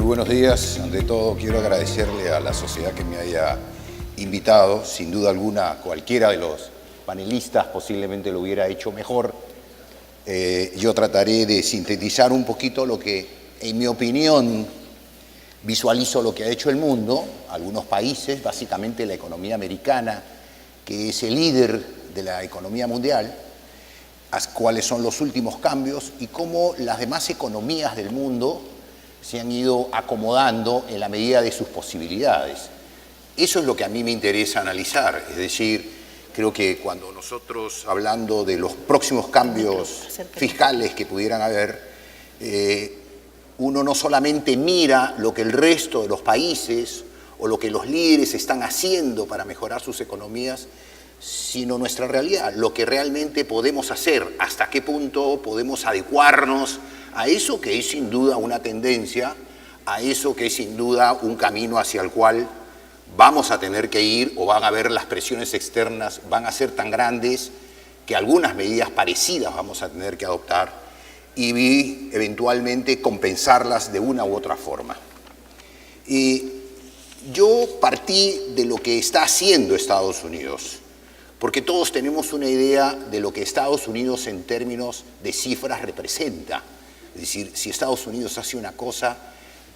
buenos días. Ante todo, quiero agradecerle a la sociedad que me haya invitado. Sin duda alguna, cualquiera de los panelistas posiblemente lo hubiera hecho mejor. Yo trataré de sintetizar un poquito lo que, en mi opinión, visualizo lo que ha hecho el mundo, algunos países, básicamente la economía americana, que es el líder de la economía mundial, cuáles son los últimos cambios y cómo las demás economías del mundo se han ido acomodando en la medida de sus posibilidades. Eso es lo que a mí me interesa analizar, es decir, creo que cuando nosotros, hablando de los próximos cambios fiscales que pudieran haber, uno no solamente mira lo que el resto de los países o lo que los líderes están haciendo para mejorar sus economías, sino nuestra realidad, lo que realmente podemos hacer, hasta qué punto podemos adecuarnos a eso que es sin duda una tendencia, a eso que es sin duda un camino hacia el cual vamos a tener que ir, o van a haber las presiones externas, van a ser tan grandes que algunas medidas parecidas vamos a tener que adoptar y eventualmente compensarlas de una u otra forma. Yo partí de lo que está haciendo Estados Unidos, porque todos tenemos una idea de lo que Estados Unidos en términos de cifras representa. Es decir, si Estados Unidos hace una cosa,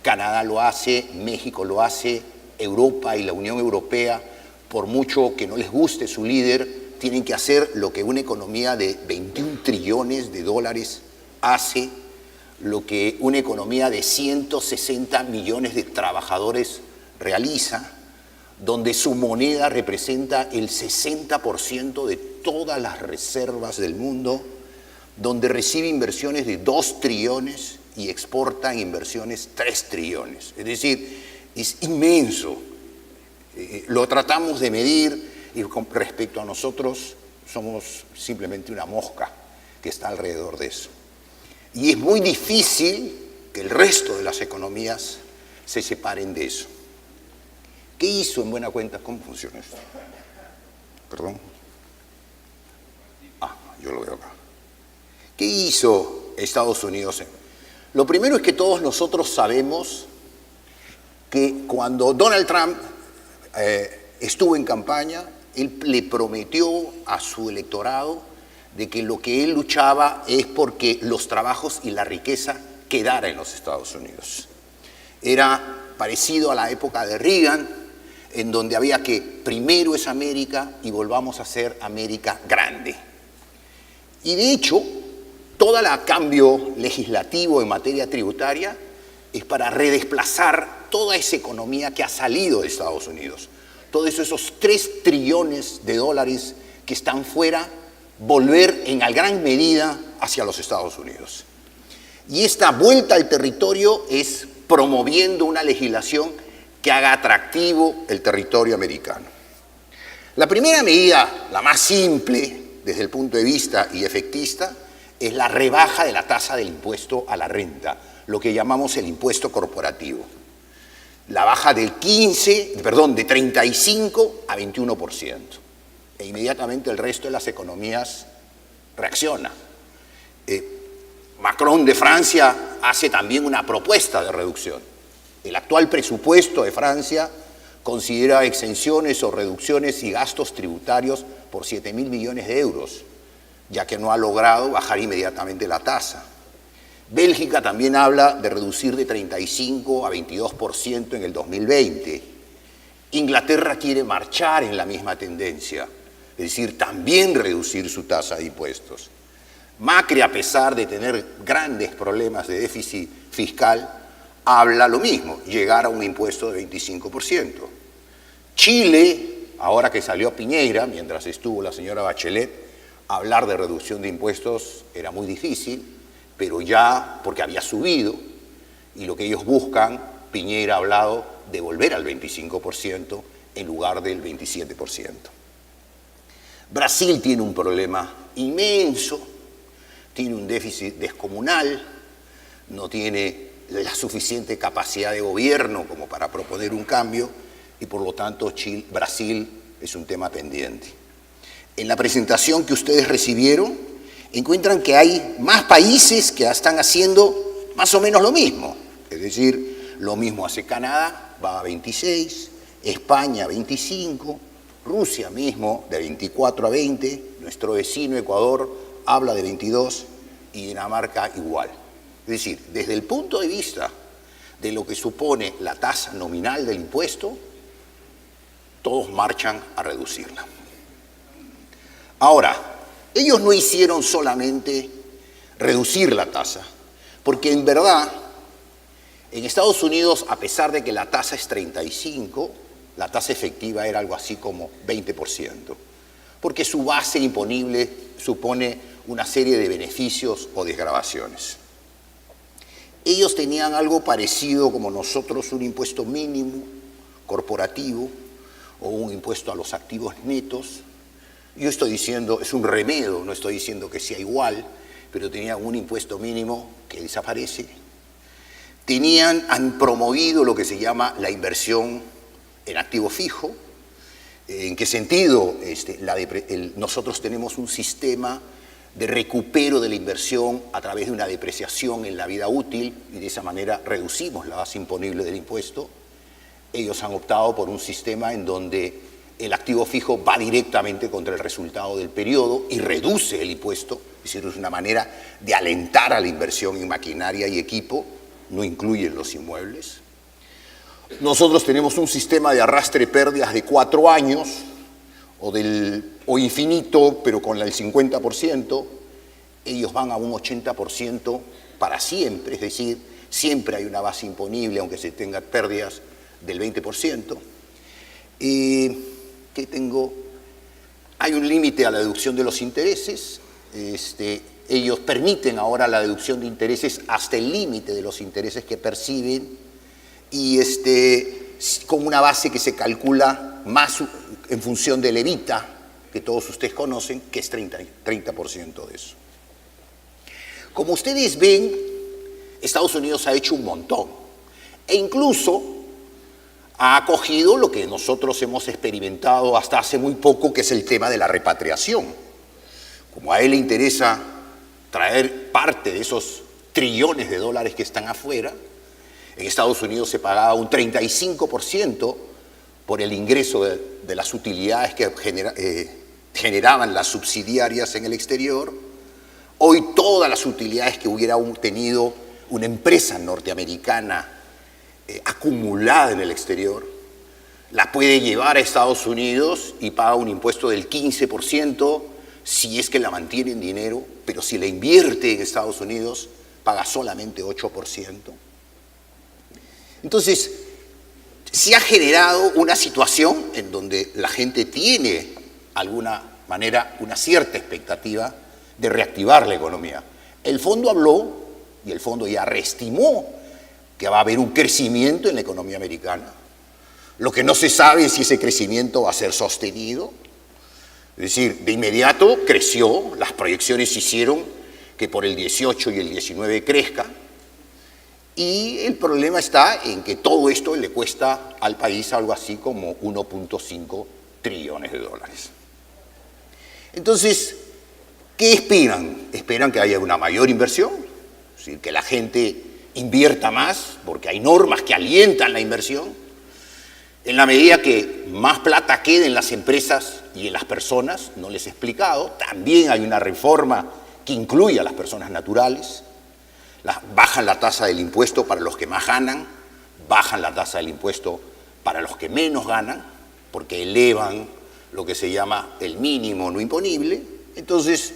Canadá lo hace, México lo hace, Europa y la Unión Europea, por mucho que no les guste su líder, tienen que hacer lo que una economía de 21 trillones de dólares hace, lo que una economía de 160 millones de trabajadores realiza, donde su moneda representa el 60% de todas las reservas del mundo, donde recibe inversiones de 2 trillones y exporta inversiones 3 trillones. Es decir, es inmenso. Lo tratamos de medir y con respecto a nosotros somos simplemente una mosca que está alrededor de eso. Y es muy difícil que el resto de las economías se separen de eso. ¿Qué hizo en buena cuenta? ¿Cómo funciona esto? Perdón. Yo lo veo acá. ¿Qué hizo Estados Unidos? Lo primero es que todos nosotros sabemos que cuando Donald Trump estuvo en campaña, él le prometió a su electorado de que lo que él luchaba es porque los trabajos y la riqueza quedara en los Estados Unidos. Era parecido a la época de Reagan, en donde había que primero es América y volvamos a ser América grande. Y de hecho, todo el cambio legislativo en materia tributaria es para redesplazar toda esa economía que ha salido de Estados Unidos. Todos esos 3 trillones de dólares que están fuera, volver en gran medida hacia los Estados Unidos. Y esta vuelta al territorio es promoviendo una legislación que haga atractivo el territorio americano. La primera medida, la más simple desde el punto de vista y efectista, es la rebaja de la tasa del impuesto a la renta, lo que llamamos el impuesto corporativo. La baja de 35 a 21%. E inmediatamente el resto de las economías reacciona. Macron de Francia hace también una propuesta de reducción. El actual presupuesto de Francia considera exenciones o reducciones y gastos tributarios por 7.000 millones de euros, ya que no ha logrado bajar inmediatamente la tasa. Bélgica también habla de reducir de 35 a 22% en el 2020. Inglaterra quiere marchar en la misma tendencia, es decir, también reducir su tasa de impuestos. Macri, a pesar de tener grandes problemas de déficit fiscal, habla lo mismo, llegar a un impuesto de 25%. Chile, ahora que salió Piñera, mientras estuvo la señora Bachelet, hablar de reducción de impuestos era muy difícil, pero ya porque había subido, y lo que ellos buscan, Piñera ha hablado de volver al 25% en lugar del 27%. Brasil tiene un problema inmenso, tiene un déficit descomunal, no tiene la suficiente capacidad de gobierno como para proponer un cambio y por lo tanto Brasil es un tema pendiente. En la presentación que ustedes recibieron encuentran que hay más países que están haciendo más o menos lo mismo, es decir, lo mismo hace Canadá, va a 26, España 25, Rusia mismo de 24 a 20, nuestro vecino Ecuador habla de 22 y Dinamarca igual. Es decir, desde el punto de vista de lo que supone la tasa nominal del impuesto, todos marchan a reducirla. Ahora, ellos no hicieron solamente reducir la tasa, porque en verdad, en Estados Unidos, a pesar de que la tasa es 35, la tasa efectiva era algo así como 20%, porque su base imponible supone una serie de beneficios o desgravaciones. Ellos tenían algo parecido como nosotros, un impuesto mínimo corporativo o un impuesto a los activos netos. Yo estoy diciendo, es un remedio, no estoy diciendo que sea igual, pero tenían un impuesto mínimo que desaparece. Han promovido lo que se llama la inversión en activo fijo. ¿En qué sentido? Nosotros tenemos un sistema de recupero de la inversión a través de una depreciación en la vida útil y de esa manera reducimos la base imponible del impuesto. Ellos han optado por un sistema en donde el activo fijo va directamente contra el resultado del periodo y reduce el impuesto, es decir, es una manera de alentar a la inversión en maquinaria y equipo, no incluyen los inmuebles. Nosotros tenemos un sistema de arrastre pérdidas de 4 años, o infinito, pero con el 50%, ellos van a un 80% para siempre, es decir, siempre hay una base imponible, aunque se tengan pérdidas del 20%. ¿Qué tengo? Hay un límite a la deducción de los intereses. Ellos permiten ahora la deducción de intereses hasta el límite de los intereses que perciben y con una base que se calcula más en función del evita, que todos ustedes conocen, que es 30% de eso. Como ustedes ven, Estados Unidos ha hecho un montón e incluso ha acogido lo que nosotros hemos experimentado hasta hace muy poco, que es el tema de la repatriación. Como a él le interesa traer parte de esos trillones de dólares que están afuera, en Estados Unidos se pagaba un 35% por el ingreso de las utilidades que generaban las subsidiarias en el exterior. Hoy todas las utilidades que hubiera tenido una empresa norteamericana acumulada en el exterior, la puede llevar a Estados Unidos y paga un impuesto del 15% si es que la mantiene en dinero, pero si la invierte en Estados Unidos, paga solamente 8%. Entonces, se ha generado una situación en donde la gente tiene, de alguna manera, una cierta expectativa de reactivar la economía. El fondo habló, y el fondo ya reestimó, que va a haber un crecimiento en la economía americana. Lo que no se sabe es si ese crecimiento va a ser sostenido. Es decir, de inmediato creció, las proyecciones hicieron que por el 18 y el 19 crezca, y el problema está en que todo esto le cuesta al país algo así como 1.5 trillones de dólares. Entonces, ¿qué esperan? Esperan que haya una mayor inversión, es decir, que la gente invierta más, porque hay normas que alientan la inversión. En la medida que más plata quede en las empresas y en las personas, no les he explicado, también hay una reforma que incluye a las personas naturales. Bajan la tasa del impuesto para los que más ganan, bajan la tasa del impuesto para los que menos ganan, porque elevan lo que se llama el mínimo no imponible. Entonces,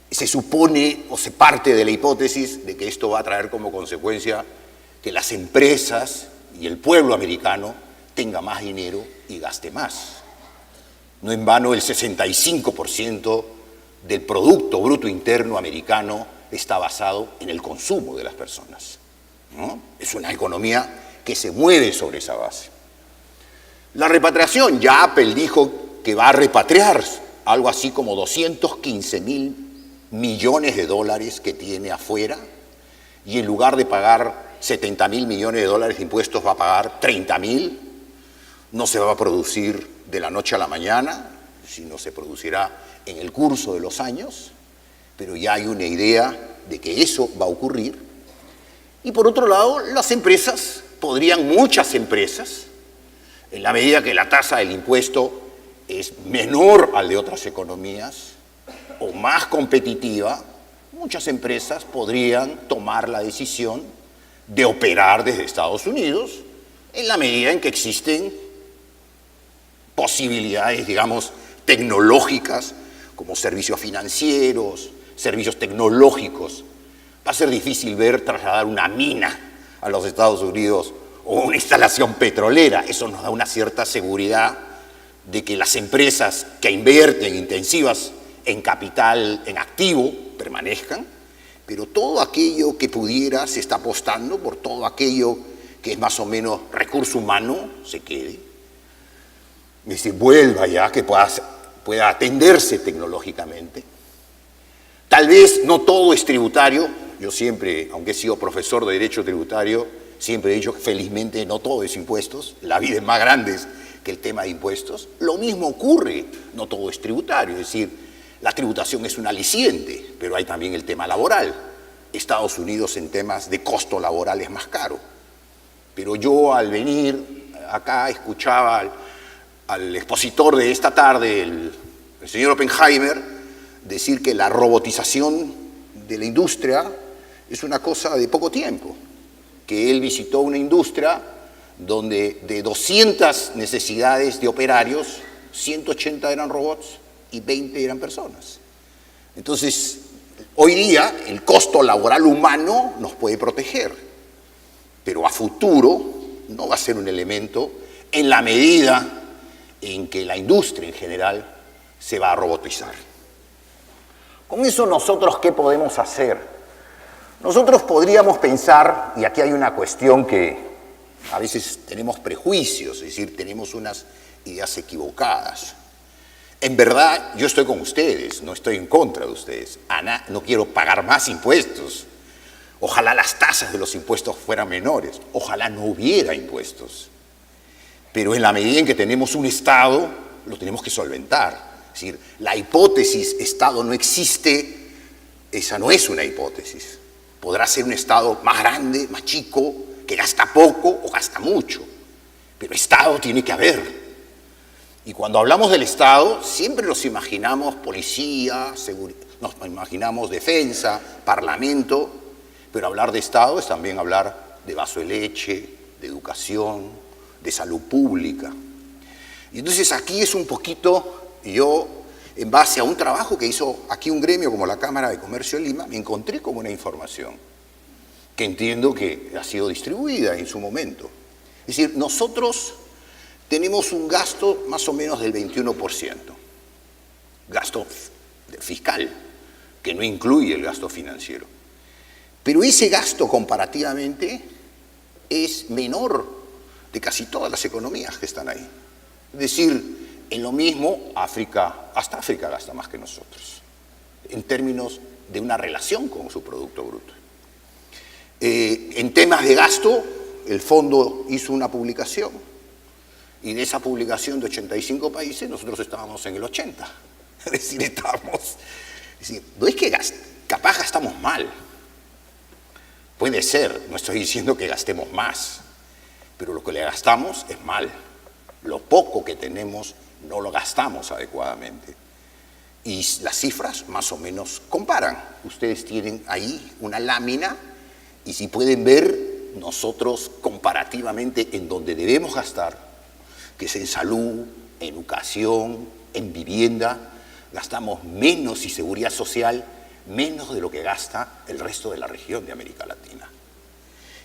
se supone o se parte de la hipótesis de que esto va a traer como consecuencia que las empresas y el pueblo americano tenga más dinero y gaste más. No en vano el 65% del Producto Bruto Interno americano está basado en el consumo de las personas, ¿no? Es una economía que se mueve sobre esa base. La repatriación, ya Apple dijo que va a repatriar algo así como 215.000 millones de dólares que tiene afuera, y en lugar de pagar 70.000 millones de dólares de impuestos va a pagar 30.000. No se va a producir de la noche a la mañana, sino se producirá en el curso de los años, pero ya hay una idea de que eso va a ocurrir. Y por otro lado, las empresas podrían muchas empresas, en la medida que la tasa del impuesto es menor al de otras economías o más competitiva, muchas empresas podrían tomar la decisión de operar desde Estados Unidos en la medida en que existen posibilidades, digamos, tecnológicas, como servicios financieros, servicios tecnológicos. Va a ser difícil ver trasladar una mina a los Estados Unidos o una instalación petrolera. Eso nos da una cierta seguridad de que las empresas que invierten intensivas en capital, en activo, permanezcan, pero todo aquello que pudiera se está apostando por todo aquello que es más o menos recurso humano, se quede. Es decir, vuelva ya, que pueda atenderse tecnológicamente. Tal vez no todo es tributario. Yo siempre, aunque he sido profesor de Derecho Tributario, siempre he dicho que felizmente no todo es impuestos. La vida es más grande que el tema de impuestos. Lo mismo ocurre, no todo es tributario. Es decir, la tributación es un aliciente, pero hay también el tema laboral. Estados Unidos en temas de costo laboral es más caro. Pero yo al venir acá escuchaba al expositor de esta tarde, el señor Oppenheimer, decir que la robotización de la industria es una cosa de poco tiempo, que él visitó una industria donde de 200 necesidades de operarios, 180 eran robots y 20 eran personas. Entonces, hoy día el costo laboral humano nos puede proteger, pero a futuro no va a ser un elemento en la medida en que la industria en general se va a robotizar. Con eso nosotros, ¿qué podemos hacer? Nosotros podríamos pensar, y aquí hay una cuestión que a veces tenemos prejuicios, es decir, tenemos unas ideas equivocadas. En verdad, yo estoy con ustedes, no estoy en contra de ustedes. Ana, no quiero pagar más impuestos. Ojalá las tasas de los impuestos fueran menores. Ojalá no hubiera impuestos. Pero en la medida en que tenemos un Estado, lo tenemos que solventar. Es decir, la hipótesis Estado no existe, esa no es una hipótesis. Podrá ser un Estado más grande, más chico, que gasta poco o gasta mucho. Pero Estado tiene que haber. Y cuando hablamos del Estado, siempre nos imaginamos policía, nos imaginamos defensa, parlamento, pero hablar de Estado es también hablar de vaso de leche, de educación, de salud pública. Y entonces aquí es un poquito, yo en base a un trabajo que hizo aquí un gremio como la Cámara de Comercio de Lima, me encontré con una información que entiendo que ha sido distribuida en su momento. Es decir, nosotros tenemos un gasto más o menos del 21%, gasto fiscal, que no incluye el gasto financiero. Pero ese gasto comparativamente es menor de casi todas las economías que están ahí. Es decir, en lo mismo, hasta África gasta más que nosotros, en términos de una relación con su Producto Bruto. En temas de gasto, el fondo hizo una publicación, y de esa publicación de 85 países, nosotros estábamos en el 80. Es decir, no es que capaz gastamos mal. Puede ser, no estoy diciendo que gastemos más, pero lo que le gastamos es mal. Lo poco que tenemos no lo gastamos adecuadamente. Y las cifras más o menos comparan. Ustedes tienen ahí una lámina y si pueden ver, nosotros comparativamente en donde debemos gastar, que es en salud, en educación, en vivienda, gastamos menos y seguridad social, menos de lo que gasta el resto de la región de América Latina.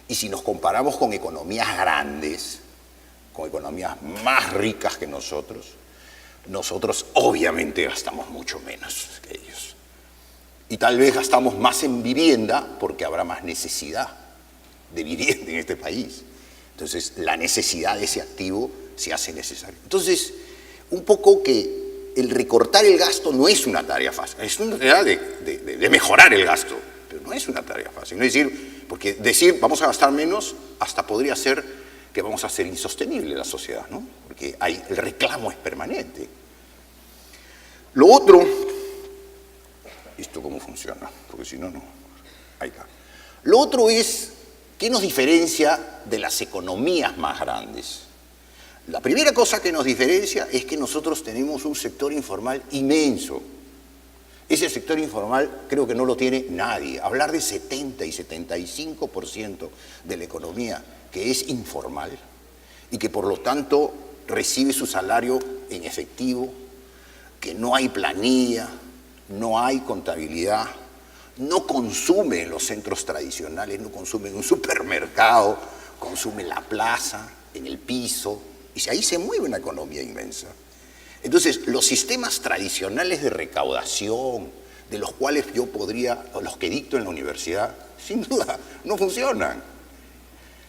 Y si nos comparamos con economías grandes, con economías más ricas que nosotros obviamente gastamos mucho menos que ellos. Y tal vez gastamos más en vivienda porque habrá más necesidad de vivienda en este país. Entonces, la necesidad de ese activo se hace necesario. Entonces, un poco que el recortar el gasto no es una tarea fácil, es una tarea de mejorar el gasto, pero no es una tarea fácil. No es decir, porque decir vamos a gastar menos hasta podría ser que vamos a hacer insostenible la sociedad, ¿no? Porque el reclamo es permanente. Lo otro, ¿esto cómo funciona? Porque si no, no. Ahí está. Lo otro es ¿Qué nos diferencia de las economías más grandes? La primera cosa que nos diferencia es que nosotros tenemos un sector informal inmenso. Ese sector informal creo que no lo tiene nadie. Hablar de 70 y 75% de la economía que es informal y que por lo tanto recibe su salario en efectivo, que no hay planilla, no hay contabilidad, no consume en los centros tradicionales, no consume en un supermercado, consume en la plaza, en el piso, y ahí se mueve una economía inmensa. Entonces, los sistemas tradicionales de recaudación, de los cuales yo podría, o los que dicto en la universidad, sin duda, no funcionan.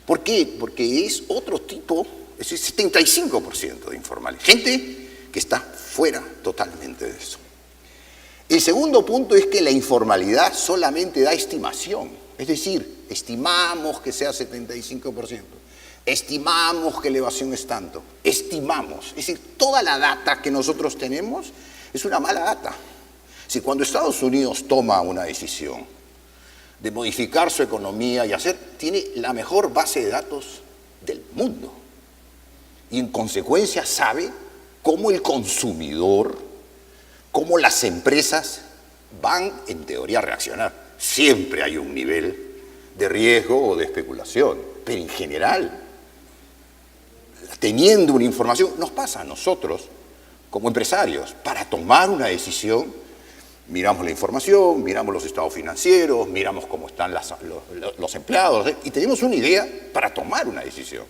¿Por qué? Porque es otro tipo, es el 75% de informales. Gente que está fuera totalmente de eso. El segundo punto es que la informalidad solamente da estimación. Es decir, estimamos que sea 75%. Estimamos que la evasión es tanto. Estimamos. Es decir, toda la data que nosotros tenemos es una mala data. Si cuando Estados Unidos toma una decisión de modificar su economía y hacer, tiene la mejor base de datos del mundo. Y en consecuencia sabe cómo el consumidor, cómo las empresas van en teoría a reaccionar. Siempre hay un nivel de riesgo o de especulación, pero en general, teniendo una información, nos pasa a nosotros como empresarios, para tomar una decisión, miramos la información, miramos los estados financieros, miramos cómo están los empleados, y tenemos una idea para tomar una decisión.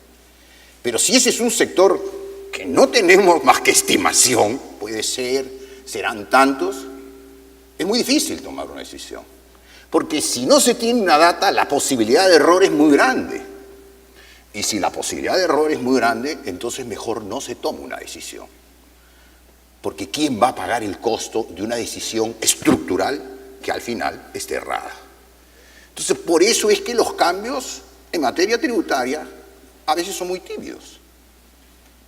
Pero si ese es un sector que no tenemos más que estimación, puede ser, serán tantos, es muy difícil tomar una decisión. Porque si no se tiene una data, la posibilidad de error es muy grande. Y si la posibilidad de error es muy grande, entonces mejor no se toma una decisión. Porque ¿quién va a pagar el costo de una decisión estructural que al final esté errada? Entonces, por eso es que los cambios en materia tributaria a veces son muy tibios.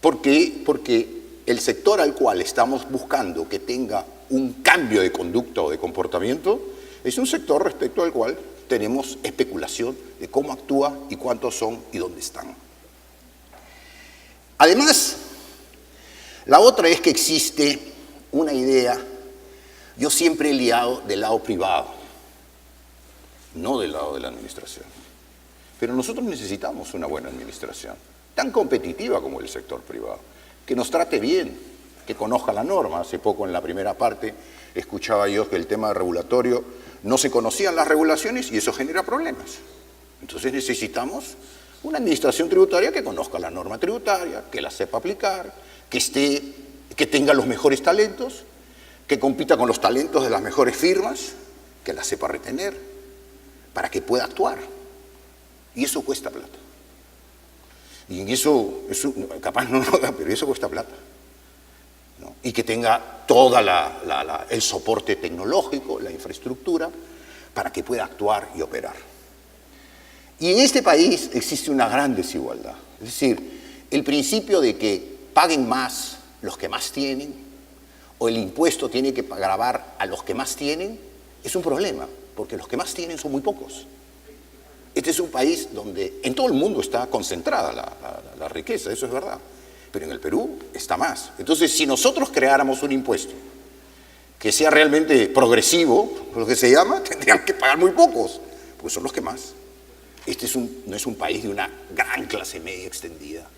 ¿Por qué? Porque el sector al cual estamos buscando que tenga un cambio de conducta o de comportamiento es un sector respecto al cual tenemos especulación de cómo actúa y cuántos son y dónde están. Además, la otra es que existe una idea, yo siempre he liado del lado privado, no del lado de la administración. Pero nosotros necesitamos una buena administración, tan competitiva como el sector privado, que nos trate bien, que conozca la norma. Hace poco en la primera parte escuchaba yo que el tema regulatorio no se conocían las regulaciones y eso genera problemas. Entonces necesitamos una administración tributaria que conozca la norma tributaria, que la sepa aplicar, que tenga los mejores talentos, que compita con los talentos de las mejores firmas, que la sepa retener, para que pueda actuar. Y eso cuesta plata. Y en eso capaz no lo haga, pero eso cuesta plata, ¿no? Y que tenga todo el soporte tecnológico, la infraestructura, para que pueda actuar y operar. Y en este país existe una gran desigualdad. Es decir, el principio de que paguen más los que más tienen, o el impuesto tiene que gravar a los que más tienen, es un problema, porque los que más tienen son muy pocos. Este es un país donde en todo el mundo está concentrada la riqueza, eso es verdad, pero en el Perú está más. Entonces, si nosotros creáramos un impuesto que sea realmente progresivo, lo que se llama, tendrían que pagar muy pocos, porque son los que más. Este no es un país de una gran clase media extendida,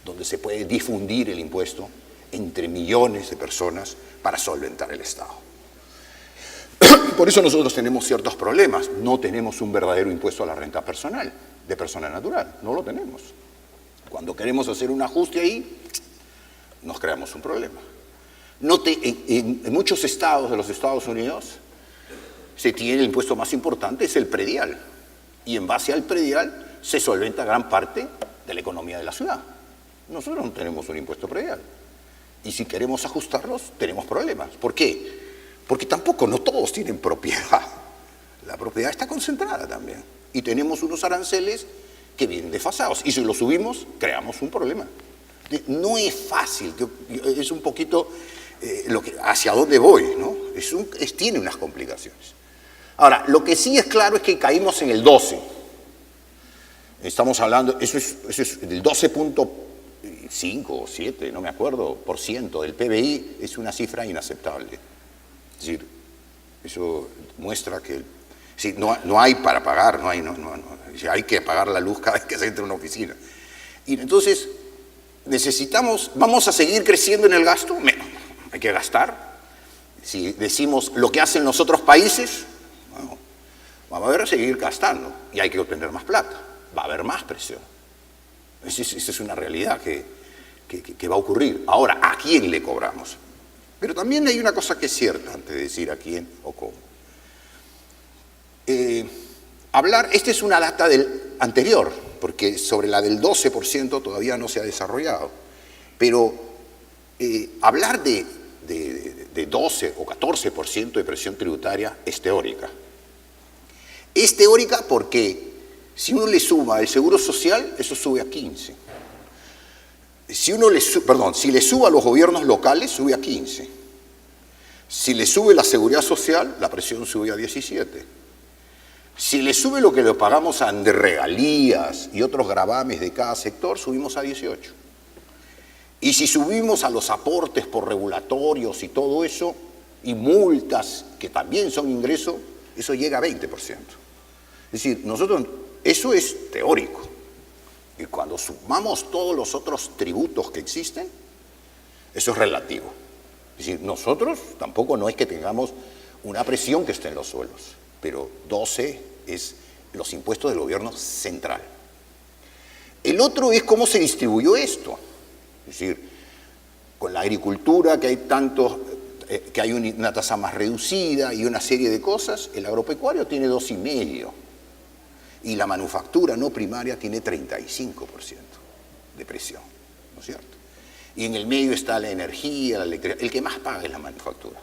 donde se puede difundir el impuesto entre millones de personas para solventar el Estado. Por eso nosotros tenemos ciertos problemas. No tenemos un verdadero impuesto a la renta personal, de persona natural. No lo tenemos. Cuando queremos hacer un ajuste ahí, nos creamos un problema. En muchos estados de los Estados Unidos se tiene el impuesto más importante, es el predial. Y en base al predial se solventa gran parte de la economía de la ciudad. Nosotros no tenemos un impuesto predial. Y si queremos ajustarlos, tenemos problemas. ¿Por qué? Porque tampoco, no todos tienen propiedad. La propiedad está concentrada también. Y tenemos unos aranceles que vienen desfasados. Y si los subimos, creamos un problema. No es fácil, es un poquito hacia dónde voy, ¿no? Tiene unas complicaciones. Ahora, lo que sí es claro es que caímos en el 12. Estamos hablando, eso es del 12.5 o 7, no me acuerdo, por ciento del PBI, es una cifra inaceptable. Es decir, eso muestra que sí, no hay para pagar, hay que pagar la luz cada vez que se entra a una oficina. Y entonces, vamos a seguir creciendo en el gasto, hay que gastar. Si decimos lo que hacen los otros países, bueno, vamos a seguir gastando y hay que obtener más plata, va a haber más presión. Esa es una realidad que va a ocurrir. Ahora, ¿a quién le cobramos? Pero también hay una cosa que es cierta antes de decir a quién o cómo. Esta es una data anterior, porque sobre la del 12% todavía no se ha desarrollado. Pero hablar de 12 o 14% de presión tributaria es teórica. Es teórica porque si uno le suma el seguro social, eso sube a 15. Si le sube a los gobiernos locales, sube a 15. Si le sube la seguridad social, la presión sube a 17. Si le sube lo que le pagamos de regalías y otros gravames de cada sector, subimos a 18. Y si subimos a los aportes por regulatorios y todo eso, y multas que también son ingresos, eso llega a 20%. Es decir, eso es teórico. Y cuando sumamos todos los otros tributos que existen, eso es relativo. Es decir, nosotros tampoco no es que tengamos una presión que esté en los suelos, pero 12 es los impuestos del gobierno central. El otro es cómo se distribuyó esto. Es decir, con la agricultura que hay una tasa más reducida y una serie de cosas, el agropecuario tiene 2,5%. Y la manufactura no primaria tiene 35% de presión, ¿no es cierto? Y en el medio está la energía, la electricidad. El que más paga es la manufactura.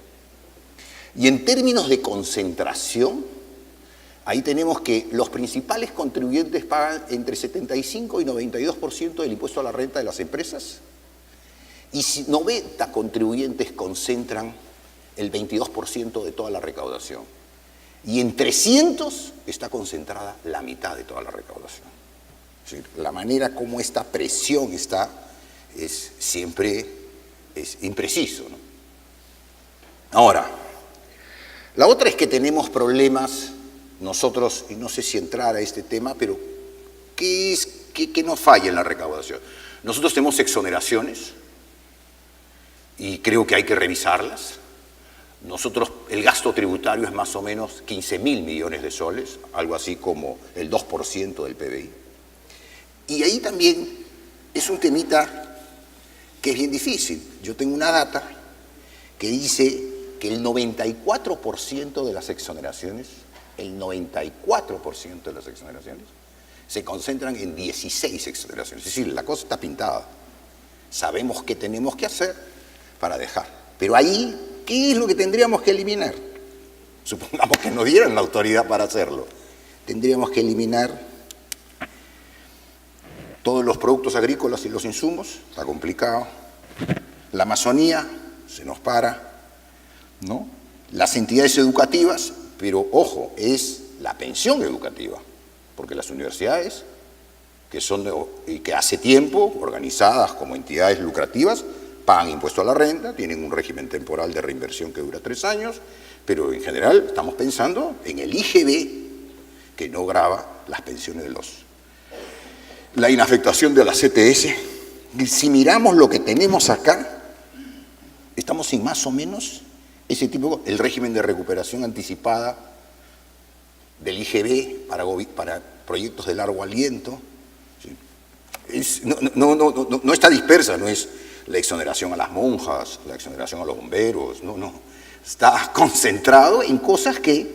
Y en términos de concentración, ahí tenemos que los principales contribuyentes pagan entre 75 y 92% del impuesto a la renta de las empresas, y 90 contribuyentes concentran el 22% de toda la recaudación. Y en 300 está concentrada la mitad de toda la recaudación. Es decir, la manera como esta presión está siempre es impreciso, ¿no? Ahora, la otra es que tenemos problemas nosotros, y no sé si entrar a este tema, pero ¿qué nos falla en la recaudación? Nosotros tenemos exoneraciones y creo que hay que revisarlas. El gasto tributario es más o menos 15.000 millones de soles, algo así como el 2% del PBI. Y ahí también es un temita que es bien difícil. Yo tengo una data que dice que el 94% de las exoneraciones, se concentran en 16 exoneraciones. Es decir, la cosa está pintada. Sabemos qué tenemos que hacer para dejar. Pero ahí, ¿qué es lo que tendríamos que eliminar? Supongamos que nos dieran la autoridad para hacerlo. Tendríamos que eliminar todos los productos agrícolas y los insumos, está complicado. La Amazonía se nos para, ¿no? Las entidades educativas, pero ojo, es la pensión educativa, porque las universidades, que hace tiempo, organizadas como entidades lucrativas, pagan impuesto a la renta, tienen un régimen temporal de reinversión que dura 3 años, pero en general estamos pensando en el IGB, que no grava las pensiones la inafectación de la CTS. Y si miramos lo que tenemos acá, estamos en más o menos ese tipo, el régimen de recuperación anticipada del IGB para proyectos de largo aliento. No está dispersa, no es la exoneración a las monjas, la exoneración a los bomberos, no. Está concentrado en cosas que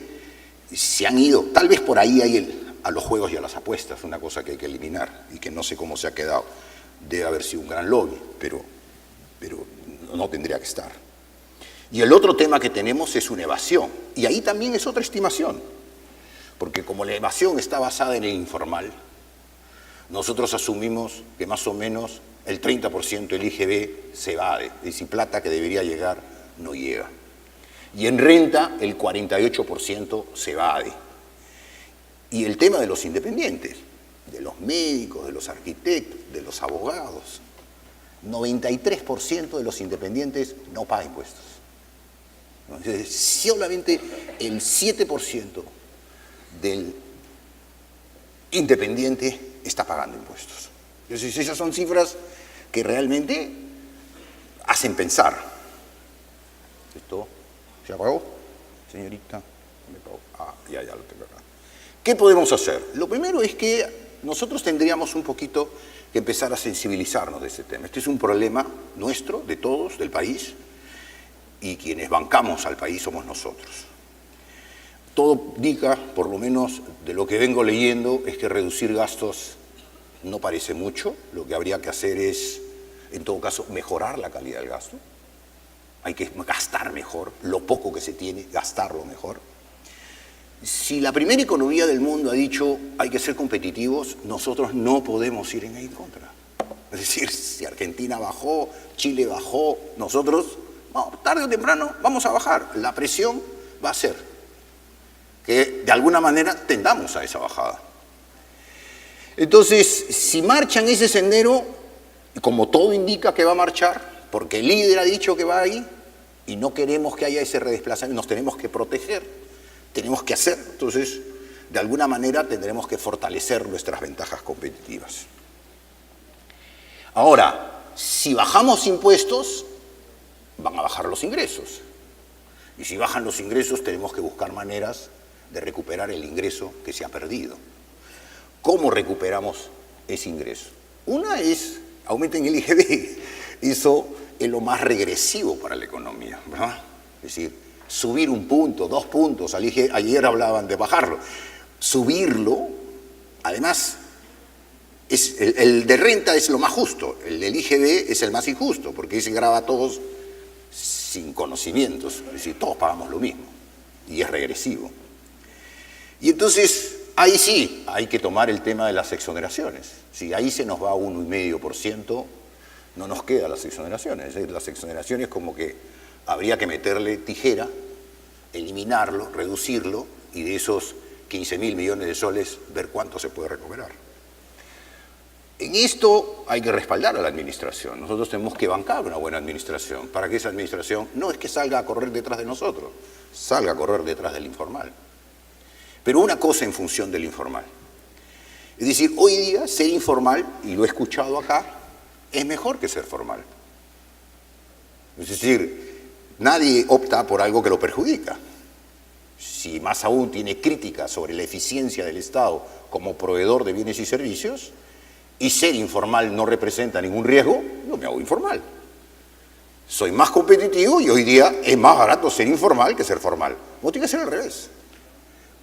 se han ido. Tal vez por ahí hay a los juegos y a las apuestas, una cosa que hay que eliminar y que no sé cómo se ha quedado. Debe haber sido un gran lobby, pero no tendría que estar. Y el otro tema que tenemos es una evasión. Y ahí también es otra estimación. Porque como la evasión está basada en el informal, nosotros asumimos que más o menos el 30% del IGB se evade. Es decir, plata que debería llegar no llega. Y en renta el 48% se evade. Y el tema de los independientes. de los médicos, de los arquitectos, de los abogados. 93% de los independientes no paga impuestos. Entonces, solamente el 7% del independiente está pagando impuestos. Entonces, esas son cifras que realmente hacen pensar. ¿Esto se apagó, señorita? Ya lo tengo acá. ¿Qué podemos hacer? Lo primero es que nosotros tendríamos un poquito que empezar a sensibilizarnos de ese tema. Este es un problema nuestro, de todos, del país, y quienes bancamos al país somos nosotros. Todo indica, por lo menos de lo que vengo leyendo, es que reducir gastos no parece mucho. Lo que habría que hacer es, en todo caso, mejorar la calidad del gasto. Hay que gastar mejor, lo poco que se tiene, gastarlo mejor. Si la primera economía del mundo ha dicho hay que ser competitivos, nosotros no podemos ir en contra. Es decir, si Argentina bajó, Chile bajó, nosotros, tarde o temprano, vamos a bajar. La presión va a ser que de alguna manera tendamos a esa bajada. Entonces, si marcha en ese sendero, como todo indica que va a marchar, porque el líder ha dicho que va ahí, y no queremos que haya ese redesplazamiento, nos tenemos que proteger, tenemos que hacer. Entonces, de alguna manera tendremos que fortalecer nuestras ventajas competitivas. Ahora, si bajamos impuestos, van a bajar los ingresos. Y si bajan los ingresos, tenemos que buscar maneras de recuperar el ingreso que se ha perdido. ¿Cómo recuperamos ese ingreso? Una es, aumenten el IGB. Eso es lo más regresivo para la economía, ¿verdad? Es decir, subir 1 punto, 2 puntos, ayer hablaban de bajarlo. Subirlo, además, el de renta es lo más justo, el del IGB es el más injusto, porque ese grava a todos sin conocimientos, es decir, todos pagamos lo mismo, y es regresivo. Y entonces, ahí sí, hay que tomar el tema de las exoneraciones. Si ahí se nos va 1,5%, no nos quedan las exoneraciones. Es decir, las exoneraciones como que habría que meterle tijera, eliminarlo, reducirlo, y de esos 15.000 millones de soles, ver cuánto se puede recuperar. En esto hay que respaldar a la administración. Nosotros tenemos que bancar una buena administración, para que esa administración no es que salga a correr detrás de nosotros, salga a correr detrás del informal. Pero una cosa en función del informal. Es decir, hoy día ser informal, y lo he escuchado acá, es mejor que ser formal. Es decir, nadie opta por algo que lo perjudica. Si más aún tiene críticas sobre la eficiencia del Estado como proveedor de bienes y servicios, y ser informal no representa ningún riesgo, yo me hago informal. Soy más competitivo y hoy día es más barato ser informal que ser formal. No tiene que ser al revés.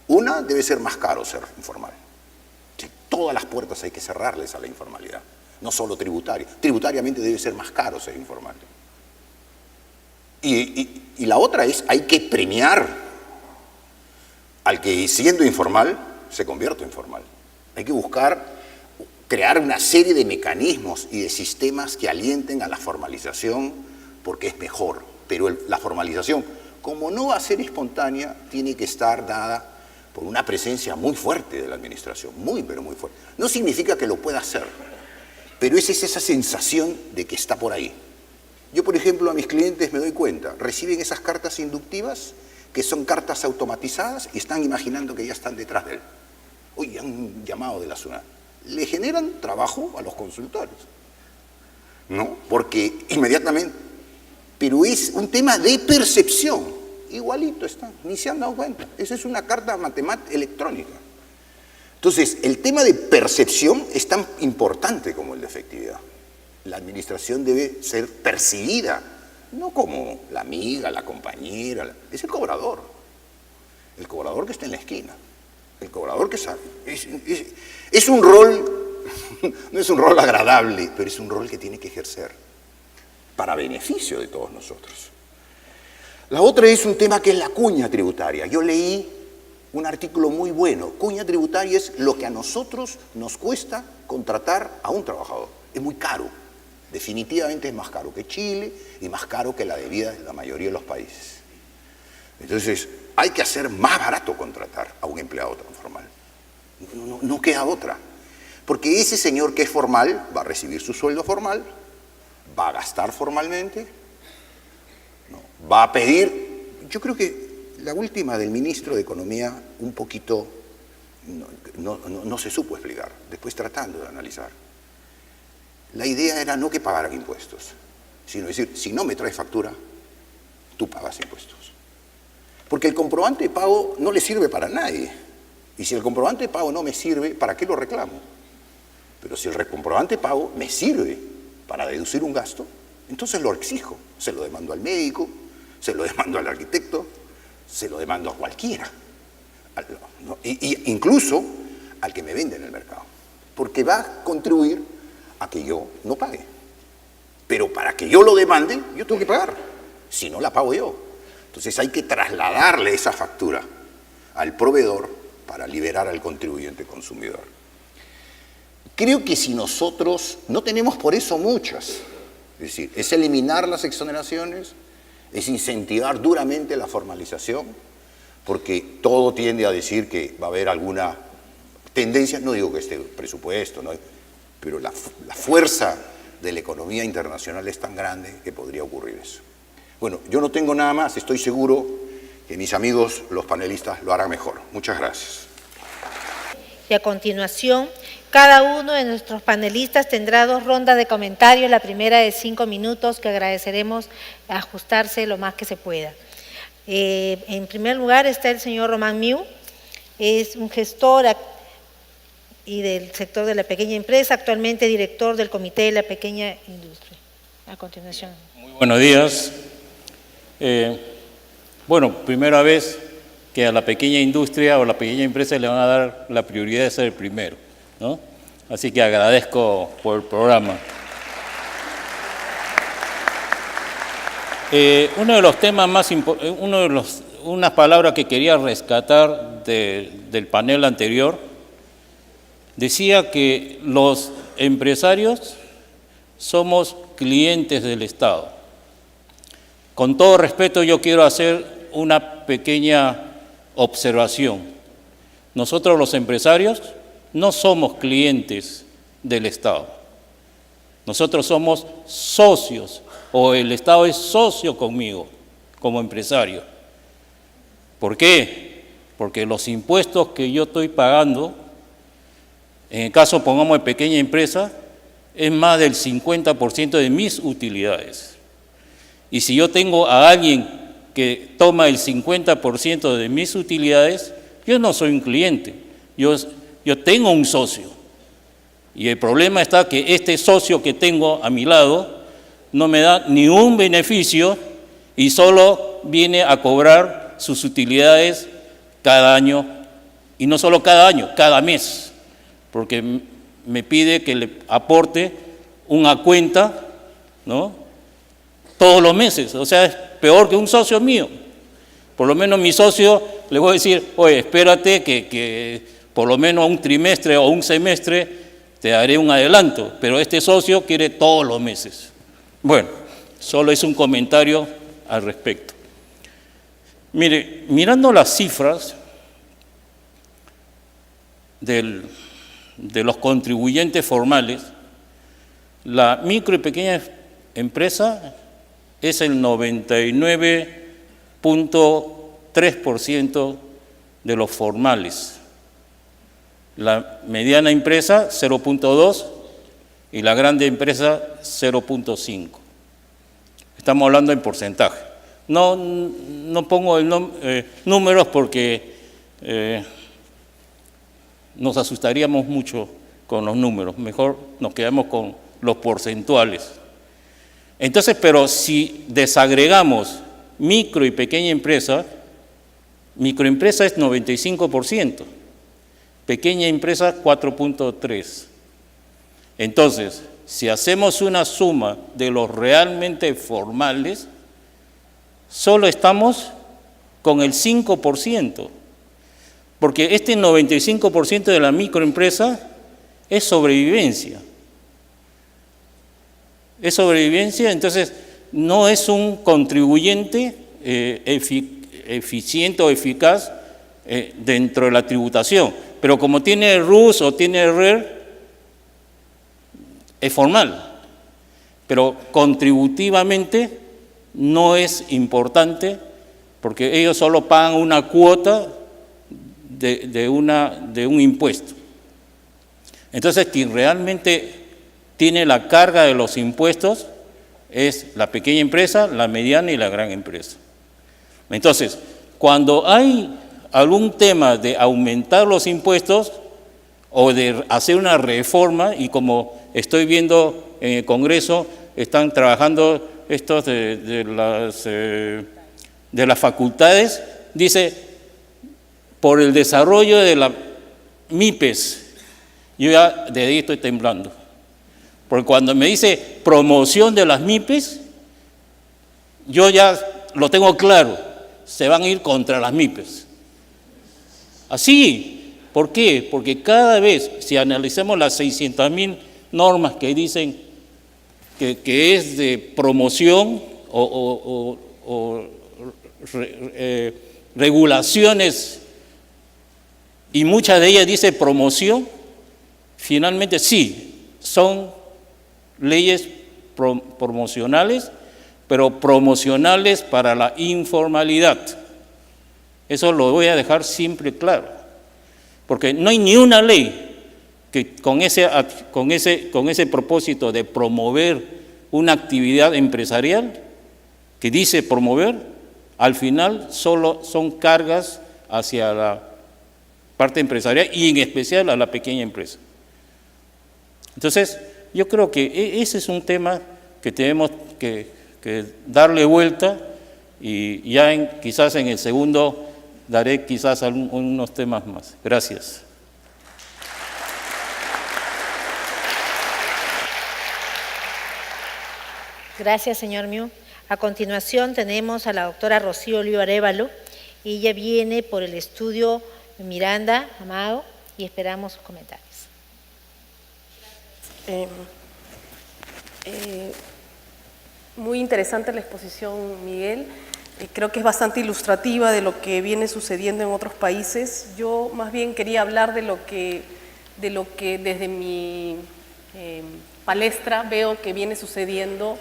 Una, debe ser más caro ser informal. Todas las puertas hay que cerrarles a la informalidad, no solo tributaria. Tributariamente debe ser más caro ser informal. Y la otra es, hay que premiar al que siendo informal se convierta en formal. Hay que buscar crear una serie de mecanismos y de sistemas que alienten a la formalización porque es mejor. Pero la formalización, como no va a ser espontánea, tiene que estar dada por una presencia muy fuerte de la administración, muy, pero muy fuerte. No significa que lo pueda hacer, pero es esa sensación de que está por ahí. Yo, por ejemplo, a mis clientes me doy cuenta, reciben esas cartas inductivas, que son cartas automatizadas, y están imaginando que ya están detrás de él. Oye, han llamado de la zona. Le generan trabajo a los consultores, ¿no? Porque inmediatamente, pero es un tema de percepción. Igualito están, ni se han dado cuenta. Esa es una carta matemática electrónica. Entonces, el tema de percepción es tan importante como el de efectividad. La administración debe ser percibida, no como la amiga, la compañera, es el cobrador que está en la esquina, el cobrador que sabe. Es un rol, no es un rol agradable, pero es un rol que tiene que ejercer para beneficio de todos nosotros. La otra es un tema que es la cuña tributaria. Yo leí un artículo muy bueno. Cuña tributaria es lo que a nosotros nos cuesta contratar a un trabajador. Es muy caro. Definitivamente es más caro que Chile y más caro que la de vida de la mayoría de los países. Entonces, hay que hacer más barato contratar a un empleado transformal. No queda otra. Porque ese señor que es formal va a recibir su sueldo formal, va a gastar formalmente, ¿no? Va a pedir. Yo creo que la última del ministro de Economía un poquito no se supo explicar, después tratando de analizar. La idea era no que pagaran impuestos, sino decir, si no me traes factura, tú pagas impuestos. Porque el comprobante de pago no le sirve para nadie. Y si el comprobante de pago no me sirve, ¿para qué lo reclamo? Pero si el comprobante de pago me sirve para deducir un gasto, entonces lo exijo. Se lo demando al médico, se lo demando al arquitecto, se lo demando a cualquiera. Incluso al que me vende en el mercado. Porque va a contribuir a que yo no pague. Pero para que yo lo demande, yo tengo que pagar. Si no, la pago yo. Entonces hay que trasladarle esa factura al proveedor para liberar al contribuyente consumidor. Creo que si nosotros no tenemos por eso muchas, es decir, es eliminar las exoneraciones, es incentivar duramente la formalización, porque todo tiende a decir que va a haber alguna tendencia, no digo que este presupuesto, ¿no? Pero la fuerza de la economía internacional es tan grande que podría ocurrir eso. Bueno, yo no tengo nada más, estoy seguro que mis amigos, los panelistas, lo harán mejor. Muchas gracias. Y a continuación, cada uno de nuestros panelistas tendrá 2 rondas de comentarios, la primera de 5 minutos, que agradeceremos ajustarse lo más que se pueda. En primer lugar está el señor Román Miu, es un gestor y del sector de la pequeña empresa, actualmente director del Comité de la Pequeña Industria. A continuación. Muy buenos días. Bueno, primera vez que a la pequeña industria o la pequeña empresa le van a dar la prioridad de ser el primero, ¿no? Así que agradezco por el programa. Uno de los temas más importantes, unas palabras que quería rescatar del panel anterior, decía que los empresarios somos clientes del Estado. Con todo respeto, yo quiero hacer una pequeña observación. Nosotros los empresarios no somos clientes del Estado. Nosotros somos socios, o el Estado es socio conmigo como empresario. ¿Por qué? Porque los impuestos que yo estoy pagando, en el caso, pongamos, de pequeña empresa, es más del 50% de mis utilidades. Y si yo tengo a alguien que toma el 50% de mis utilidades, yo no soy un cliente, yo tengo un socio. Y el problema está que este socio que tengo a mi lado no me da ni un beneficio y solo viene a cobrar sus utilidades cada año, y no solo cada año, cada mes, porque me pide que le aporte una cuenta, ¿no?, todos los meses. O sea, es peor que un socio mío. Por lo menos mi socio le voy a decir, oye, espérate que por lo menos un trimestre o un semestre te daré un adelanto, pero este socio quiere todos los meses. Bueno, solo es un comentario al respecto. Mire, mirando las cifras de los contribuyentes formales, la micro y pequeña empresa es el 99.3% de los formales. La mediana empresa 0.2% y la grande empresa 0.5%. Estamos hablando en porcentaje. No pongo números porque nos asustaríamos mucho con los números. Mejor nos quedamos con los porcentuales. Entonces, pero si desagregamos micro y pequeña empresa, microempresa es 95%, pequeña empresa 4.3%. Entonces, si hacemos una suma de los realmente formales, solo estamos con el 5%, porque este 95% de la microempresa es sobrevivencia. Es sobrevivencia, entonces no es un contribuyente eficiente o eficaz dentro de la tributación. Pero como tiene RUS o tiene RER, es formal, pero contributivamente no es importante porque ellos solo pagan una cuota de un impuesto. Entonces, quien realmente tiene la carga de los impuestos es la pequeña empresa, la mediana y la gran empresa. Entonces, cuando hay algún tema de aumentar los impuestos o de hacer una reforma, y como estoy viendo en el Congreso, están trabajando estos de las facultades, dice, por el desarrollo de las MIPES, yo ya de ahí estoy temblando. Porque cuando me dice promoción de las MIPES, yo ya lo tengo claro, se van a ir contra las MIPES. Así, ¿por qué? Porque cada vez, si analizamos las 600.000 normas que dicen que es de promoción regulaciones, y muchas de ellas dice promoción, finalmente sí, son leyes promocionales, pero promocionales para la informalidad. Eso lo voy a dejar siempre claro, porque no hay ni una ley que con ese propósito de promover una actividad empresarial que dice promover, al final solo son cargas hacia la parte empresarial y en especial a la pequeña empresa. Entonces, yo creo que ese es un tema que tenemos que darle vuelta, y ya quizás en el segundo daré quizás unos temas más. Gracias. Gracias, señor Miu. A continuación tenemos a la doctora Rocío Olivo Arévalo. Ella viene por el estudio Miranda Amado y esperamos sus comentarios. Muy interesante la exposición, Miguel. Creo que es bastante ilustrativa de lo que viene sucediendo en otros países. Yo más bien quería hablar de lo que desde mi palestra veo que viene sucediendo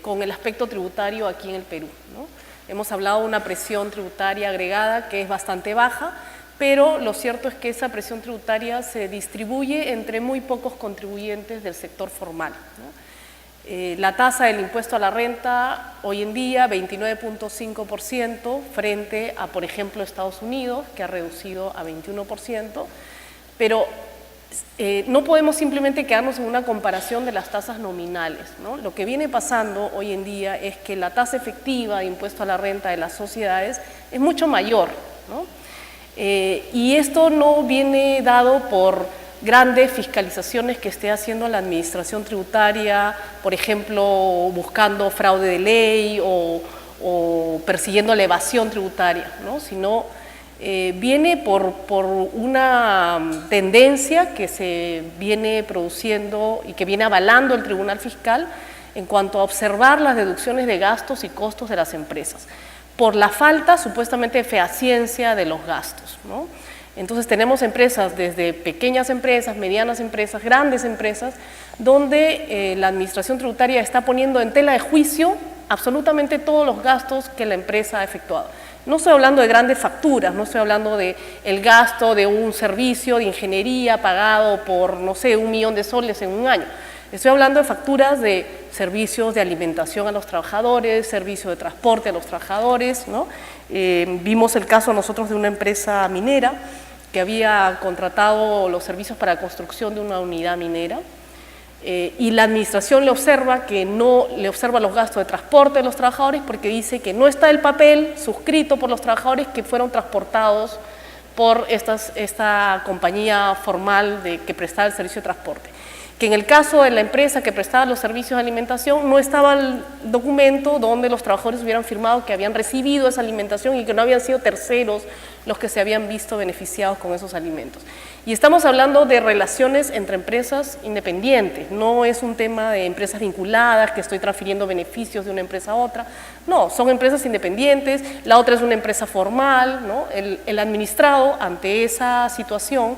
con el aspecto tributario aquí en el Perú, ¿no? Hemos hablado de una presión tributaria agregada que es bastante baja, pero lo cierto es que esa presión tributaria se distribuye entre muy pocos contribuyentes del sector formal, ¿no? La tasa del impuesto a la renta hoy en día 29.5% frente a, por ejemplo, Estados Unidos, que ha reducido a 21%, pero no podemos simplemente quedarnos en una comparación de las tasas nominales, ¿no? Lo que viene pasando hoy en día es que la tasa efectiva de impuesto a la renta de las sociedades es mucho mayor, ¿no? Y esto no viene dado por grandes fiscalizaciones que esté haciendo la administración tributaria, por ejemplo, buscando fraude de ley o persiguiendo la evasión tributaria, ¿no? Sino viene por una tendencia que se viene produciendo y que viene avalando el Tribunal Fiscal en cuanto a observar las deducciones de gastos y costos de las empresas, por la falta supuestamente de fehaciencia de los gastos, ¿no? Entonces tenemos empresas, desde pequeñas empresas, medianas empresas, grandes empresas, donde la administración tributaria está poniendo en tela de juicio absolutamente todos los gastos que la empresa ha efectuado. No estoy hablando de grandes facturas, no estoy hablando de el gasto de un servicio de ingeniería pagado por, no sé, 1 millón de soles en un año. Estoy hablando de facturas de servicios de alimentación a los trabajadores, servicio de transporte a los trabajadores, ¿no? Vimos el caso nosotros de una empresa minera que había contratado los servicios para la construcción de una unidad minera, y la administración le observa que no le observa los gastos de transporte de los trabajadores porque dice que no está el papel suscrito por los trabajadores que fueron transportados por esta compañía formal que prestaba el servicio de transporte. Que en el caso de la empresa que prestaba los servicios de alimentación no estaba el documento donde los trabajadores hubieran firmado que habían recibido esa alimentación y que no habían sido terceros los que se habían visto beneficiados con esos alimentos. Y estamos hablando de relaciones entre empresas independientes, no es un tema de empresas vinculadas, que estoy transfiriendo beneficios de una empresa a otra, no, son empresas independientes, la otra es una empresa formal, ¿no? El administrado ante esa situación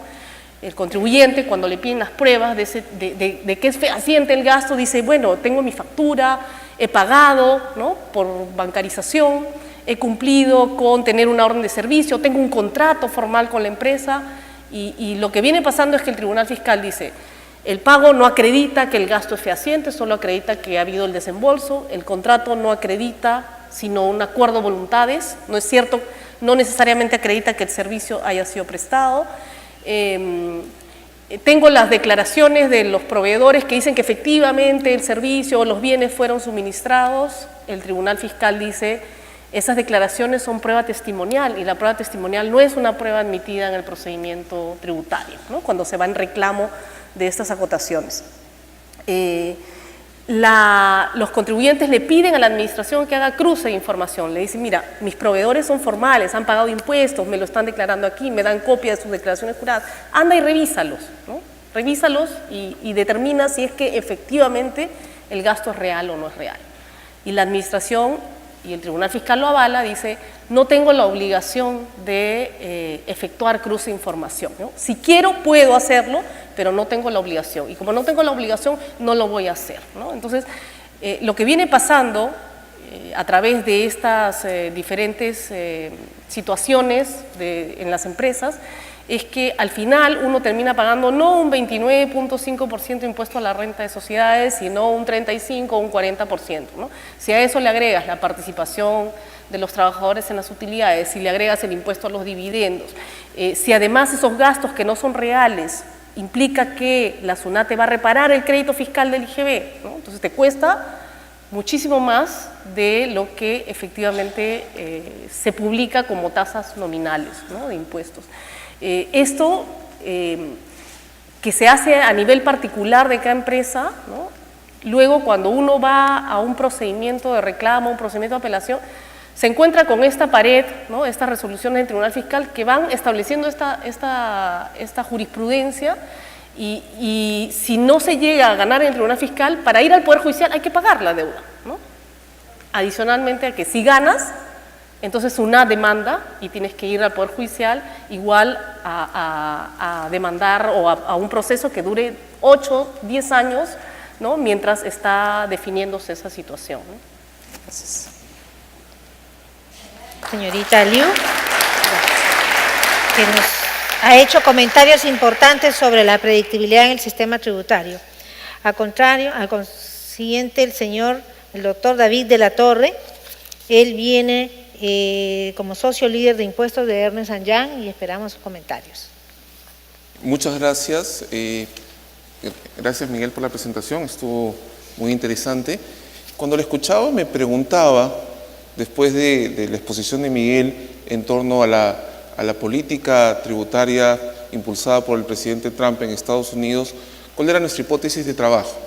El contribuyente, cuando le piden las pruebas de que es fehaciente el gasto, dice, bueno, tengo mi factura, he pagado, ¿no?, por bancarización, he cumplido con tener una orden de servicio, tengo un contrato formal con la empresa, y lo que viene pasando es que el Tribunal Fiscal dice, el pago no acredita que el gasto es fehaciente, solo acredita que ha habido el desembolso, el contrato no acredita sino un acuerdo de voluntades, no es cierto, no necesariamente acredita que el servicio haya sido prestado. Tengo las declaraciones de los proveedores que dicen que efectivamente el servicio o los bienes fueron suministrados. El Tribunal Fiscal dice, esas declaraciones son prueba testimonial, y la prueba testimonial no es una prueba admitida en el procedimiento tributario, ¿no?, cuando se va en reclamo de estas acotaciones. Los contribuyentes le piden a la administración que haga cruce de información, le dicen, mira, mis proveedores son formales, han pagado impuestos, me lo están declarando aquí, me dan copia de sus declaraciones juradas, anda y revísalos, ¿no?, revísalos y determina si es que efectivamente el gasto es real o no es real. Y la administración y el Tribunal Fiscal lo avala, dice, no tengo la obligación de efectuar cruce de información, ¿no? Si quiero puedo hacerlo, pero no tengo la obligación, y como no tengo la obligación no lo voy a hacer, ¿no? Entonces, lo que viene pasando a través de estas diferentes situaciones en las empresas es que al final uno termina pagando no un 29.5% de impuesto a la renta de sociedades, sino un 35 o un 40%, ¿no? Si a eso le agregas la participación de los trabajadores en las utilidades, si le agregas el impuesto a los dividendos, si además esos gastos que no son reales implica que la SUNAT va a reparar el crédito fiscal del IGB, ¿no?, entonces te cuesta muchísimo más de lo que efectivamente se publica como tasas nominales, ¿no?, de impuestos. Esto que se hace a nivel particular de cada empresa, ¿no?, luego cuando uno va a un procedimiento de reclamo, un procedimiento de apelación, se encuentra con esta pared, ¿no?, estas resoluciones del Tribunal Fiscal que van estableciendo esta jurisprudencia, y si no se llega a ganar en el Tribunal Fiscal, para ir al Poder Judicial hay que pagar la deuda, ¿no?, adicionalmente a que si ganas, entonces una demanda y tienes que ir al Poder Judicial igual a demandar o a un proceso que dure 8, 10 años, ¿no?, mientras está definiéndose esa situación, ¿no? Gracias. Señorita Liu, que nos ha hecho comentarios importantes sobre la predictibilidad en el sistema tributario. Al siguiente, el doctor David de la Torre, él viene como socio líder de impuestos de Ernst & Young, y esperamos sus comentarios. Muchas gracias. Gracias, Miguel, por la presentación, estuvo muy interesante. Cuando lo escuchaba me preguntaba, después de la exposición de Miguel en torno a la política tributaria impulsada por el presidente Trump en Estados Unidos, cuál era nuestra hipótesis de trabajo.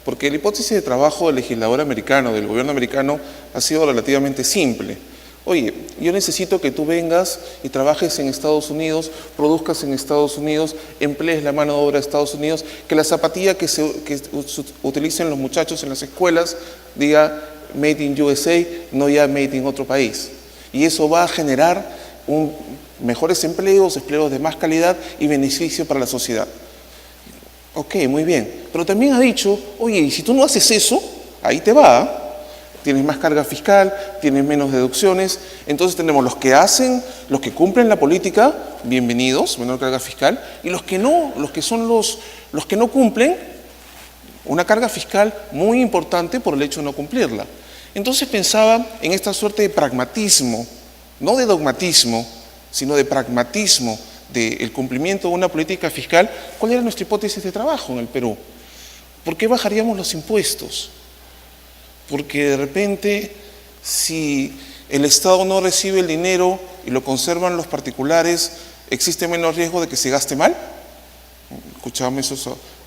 Porque la hipótesis de trabajo del legislador americano, del gobierno americano, ha sido relativamente simple. Oye, yo necesito que tú vengas y trabajes en Estados Unidos, produzcas en Estados Unidos, emplees la mano de obra de Estados Unidos, que la zapatilla que utilicen los muchachos en las escuelas diga Made in USA, no ya Made in otro país. Y eso va a generar mejores empleos de más calidad y beneficio para la sociedad. Ok, muy bien. Pero también ha dicho, oye, y si tú no haces eso, ahí te va. Tienes más carga fiscal, tienes menos deducciones. Entonces tenemos los que hacen, los que cumplen la política, bienvenidos, menor carga fiscal, y los que no, los que no cumplen, una carga fiscal muy importante por el hecho de no cumplirla. Entonces pensaba en esta suerte de pragmatismo, no de dogmatismo, sino de pragmatismo del cumplimiento de una política fiscal. ¿Cuál era nuestra hipótesis de trabajo en el Perú? ¿Por qué bajaríamos los impuestos? Porque de repente, si el Estado no recibe el dinero y lo conservan los particulares, ¿existe menos riesgo de que se gaste mal? Escuchábamos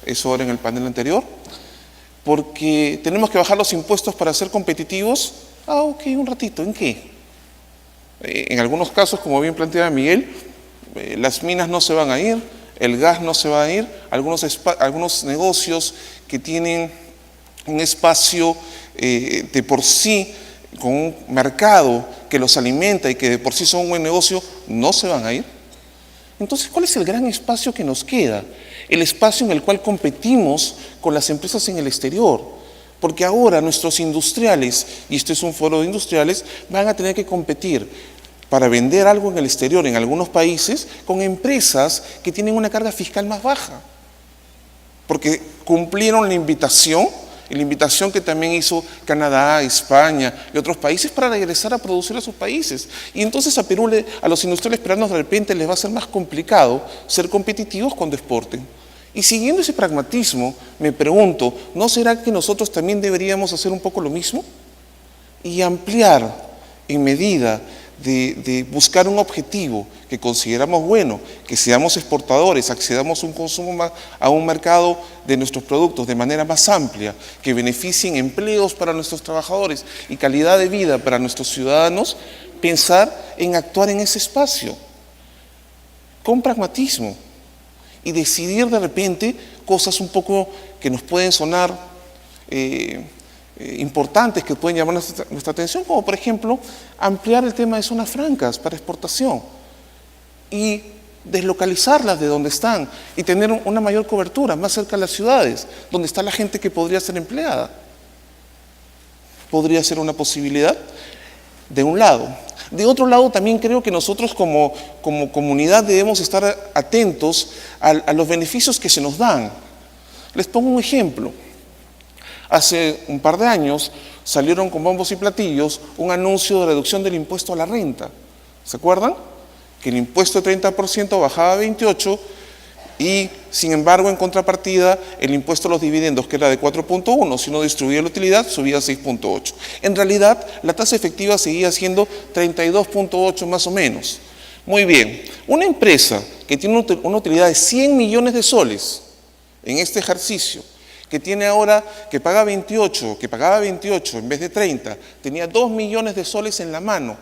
eso ahora en el panel anterior. Porque tenemos que bajar los impuestos para ser competitivos. Ah, ok, un ratito, ¿en qué? En algunos casos, como bien planteaba Miguel, las minas no se van a ir, el gas no se va a ir, algunos negocios que tienen un espacio de por sí, con un mercado que los alimenta y que de por sí son un buen negocio, no se van a ir. Entonces, ¿cuál es el gran espacio que nos queda? El espacio en el cual competimos con las empresas en el exterior. Porque ahora nuestros industriales, y este es un foro de industriales, van a tener que competir para vender algo en el exterior, en algunos países, con empresas que tienen una carga fiscal más baja. Porque cumplieron la invitación que también hizo Canadá, España y otros países para regresar a producir a sus países. Y entonces a Perú, a los industriales peruanos de repente les va a ser más complicado ser competitivos cuando exporten. Y siguiendo ese pragmatismo, me pregunto, ¿no será que nosotros también deberíamos hacer un poco lo mismo? Y ampliar en medida de buscar un objetivo que consideramos bueno, que seamos exportadores, accedamos a un consumo a un mercado de nuestros productos de manera más amplia, que beneficien empleos para nuestros trabajadores y calidad de vida para nuestros ciudadanos, pensar en actuar en ese espacio con pragmatismo y decidir de repente cosas un poco que nos pueden sonar importantes, que pueden llamar nuestra atención, como por ejemplo ampliar el tema de zonas francas para exportación y deslocalizarlas de donde están y tener una mayor cobertura más cerca de las ciudades, donde está la gente que podría ser empleada. Podría ser una posibilidad de un lado. De otro lado, también creo que nosotros como comunidad debemos estar atentos a los beneficios que se nos dan. Les pongo un ejemplo. Hace un par de años salieron con bombos y platillos un anuncio de reducción del impuesto a la renta. ¿Se acuerdan? Que el impuesto de 30% bajaba a 28% y, sin embargo, en contrapartida, el impuesto a los dividendos, que era de 4.1, si uno distribuía la utilidad, subía a 6.8. En realidad, la tasa efectiva seguía siendo 32.8 más o menos. Muy bien, una empresa que tiene una utilidad de 100 millones de soles en este ejercicio, que tiene ahora, que pagaba 28 en vez de 30, tenía 2 millones de soles en la mano.